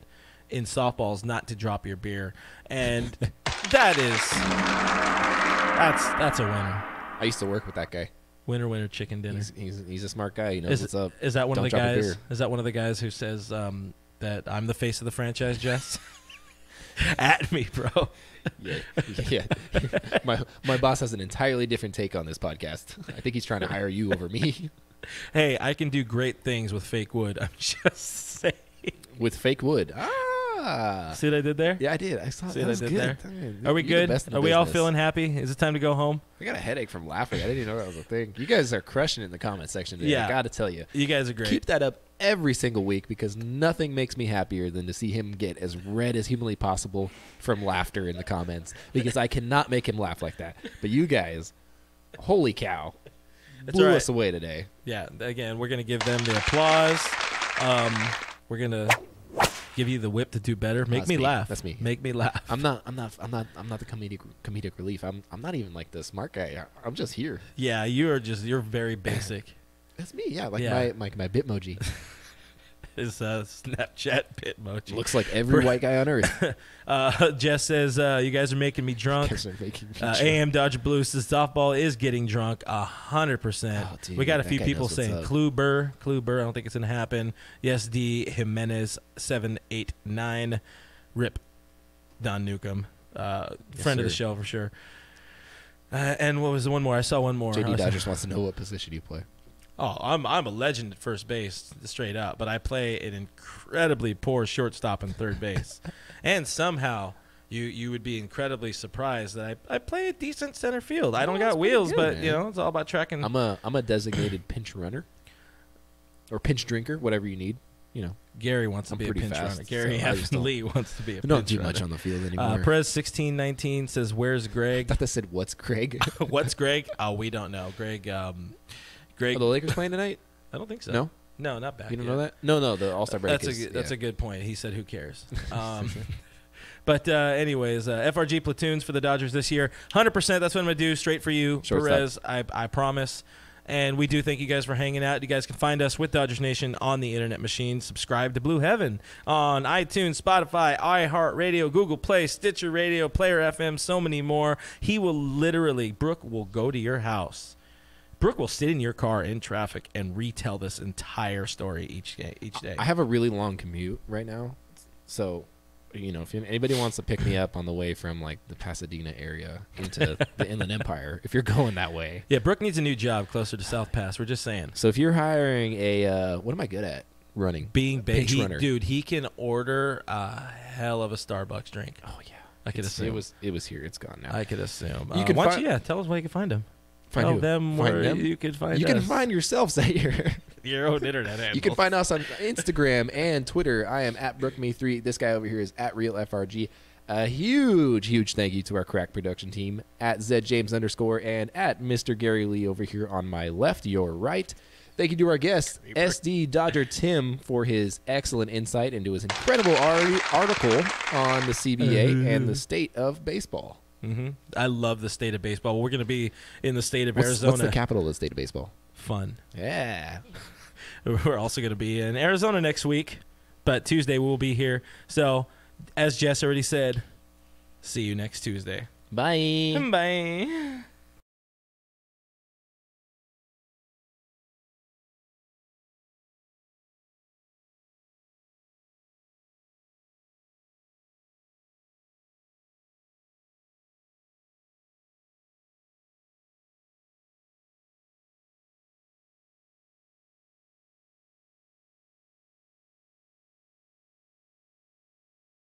Speaker 1: in softball is not to drop your beer, and that's a winner.
Speaker 2: I used to work with that guy.
Speaker 1: Winner, chicken dinner.
Speaker 2: He's a smart guy. He knows what's up.
Speaker 1: Is that one
Speaker 2: Don't
Speaker 1: of the
Speaker 2: drop a
Speaker 1: guys?
Speaker 2: beer.
Speaker 1: Is that one of the guys who says that I'm the face of the franchise, Jess? At me, bro.
Speaker 2: Yeah. My boss has an entirely different take on this podcast. I think he's trying to hire you over me.
Speaker 1: Hey, I can do great things with fake wood. I'm just saying.
Speaker 2: With fake wood.
Speaker 1: See what I did there?
Speaker 2: Yeah, I did. I saw
Speaker 1: See
Speaker 2: that.
Speaker 1: what I did there?
Speaker 2: Man,
Speaker 1: Are we
Speaker 2: you're the
Speaker 1: good?
Speaker 2: best in the
Speaker 1: Are we all
Speaker 2: business.
Speaker 1: feeling happy? Is it time to go home?
Speaker 2: I got a headache from laughing. I didn't even know that was a thing. You guys are crushing it in the comment section today.
Speaker 1: Yeah.
Speaker 2: I got to tell you.
Speaker 1: You guys are great.
Speaker 2: Keep that up every single week because nothing makes me happier than to see him get as red as humanly possible from laughter in the comments because I cannot make him laugh like that. But you guys, holy cow, blew us away today.
Speaker 1: Yeah, again, we're going to give them the applause. We're going to give you the whip to do better. Make me laugh.
Speaker 2: That's me.
Speaker 1: Make me laugh.
Speaker 2: I'm not the comedic relief. I'm not even like the smart guy. I'm just here.
Speaker 1: Yeah, you're very basic.
Speaker 2: That's me. Yeah, like
Speaker 1: Yeah.
Speaker 2: my Bitmoji.
Speaker 1: His Snapchat Bitmoji.
Speaker 2: Looks like every white guy on earth.
Speaker 1: Jess says, you guys are making me drunk.
Speaker 2: Guys are making me drunk.
Speaker 1: AM Dodger Blue says softball is getting drunk 100%.
Speaker 2: Oh, dude,
Speaker 1: we got a
Speaker 2: that
Speaker 1: few
Speaker 2: guy
Speaker 1: people
Speaker 2: knows what's
Speaker 1: saying
Speaker 2: up.
Speaker 1: Kluber. I don't think it's going to happen. Yes, D. Jimenez 789. Rip Don Newcombe. Friend of the
Speaker 2: sir.
Speaker 1: show for sure. And what was the one more? I saw one more.
Speaker 2: JD Dodgers wants to know what position you play.
Speaker 1: Oh, I'm a legend at first base, straight up. But I play an incredibly poor shortstop and third base. And somehow you would be incredibly surprised that I play a decent center field. I don't got wheels,
Speaker 2: good,
Speaker 1: but
Speaker 2: man.
Speaker 1: it's all about tracking.
Speaker 2: I'm a designated pinch runner or pinch drinker, whatever you need.
Speaker 1: Gary wants to
Speaker 2: I'm
Speaker 1: be a
Speaker 2: pretty
Speaker 1: pinch
Speaker 2: fast,
Speaker 1: runner. Gary
Speaker 2: so I just don't-
Speaker 1: Lee wants to be a pinch
Speaker 2: We don't do
Speaker 1: runner.
Speaker 2: much on the field anymore.
Speaker 1: Perez 1619 says, "Where's
Speaker 2: I
Speaker 1: Greg?"
Speaker 2: thought that said, "What's Greg?"
Speaker 1: What's Greg? Oh, we don't know. Greg. Greg.
Speaker 2: Are the Lakers playing tonight?
Speaker 1: I don't think so.
Speaker 2: No?
Speaker 1: No, not back.
Speaker 2: You don't
Speaker 1: yet.
Speaker 2: know that? No. The All-Star break
Speaker 1: That's a good point. He said, "Who cares?" But anyways, FRG platoons for the Dodgers this year, 100%. That's what I'm gonna do. Straight for you,
Speaker 2: Shortstop.
Speaker 1: Perez. I promise. And we do thank you guys for hanging out. You guys can find us with Dodgers Nation on the Internet Machine. Subscribe to Blue Heaven on iTunes, Spotify, iHeartRadio, Google Play, Stitcher Radio, Player FM, so many more. Brooke will go to your house. Brooke will sit in your car in traffic and retell this entire story each day.
Speaker 2: I have a really long commute right now, so if anybody wants to pick me up on the way from like the Pasadena area into the Inland Empire, if you're going that way.
Speaker 1: Yeah, Brooke needs a new job closer to South Pass. We're just saying.
Speaker 2: So if you're hiring a what am I good at? Running.
Speaker 1: Being
Speaker 2: pinch runner.
Speaker 1: Dude, he can order a hell of a Starbucks drink.
Speaker 2: Oh yeah.
Speaker 1: I could assume.
Speaker 2: It was here. It's gone now.
Speaker 1: I could assume.
Speaker 2: You can
Speaker 1: why don't
Speaker 2: find-
Speaker 1: you, tell us where you can find him.
Speaker 2: Find
Speaker 1: Tell
Speaker 2: who?
Speaker 1: them
Speaker 2: Find
Speaker 1: where
Speaker 2: them?
Speaker 1: you can find
Speaker 2: You
Speaker 1: us.
Speaker 2: can find yourselves at
Speaker 1: your own internet handle.
Speaker 2: You can find us on Instagram and Twitter. I am at BrookMe3. This guy over here is at RealFRG. A huge thank you to our crack production team at ZJames_ and at Mr. Gary Lee over here on my left, your right. Thank you to our guest, SD Dodger Tim, for his excellent insight into his incredible article on the CBA and the state of baseball.
Speaker 1: Mm-hmm. I love the state of baseball. We're going to be in the state of
Speaker 2: What's
Speaker 1: Arizona.
Speaker 2: the capital of the state of baseball?
Speaker 1: Fun.
Speaker 2: Yeah.
Speaker 1: We're also going to be in Arizona next week, but Tuesday we'll be here. So, as Jess already said, see you next Tuesday.
Speaker 2: Bye.
Speaker 1: Bye.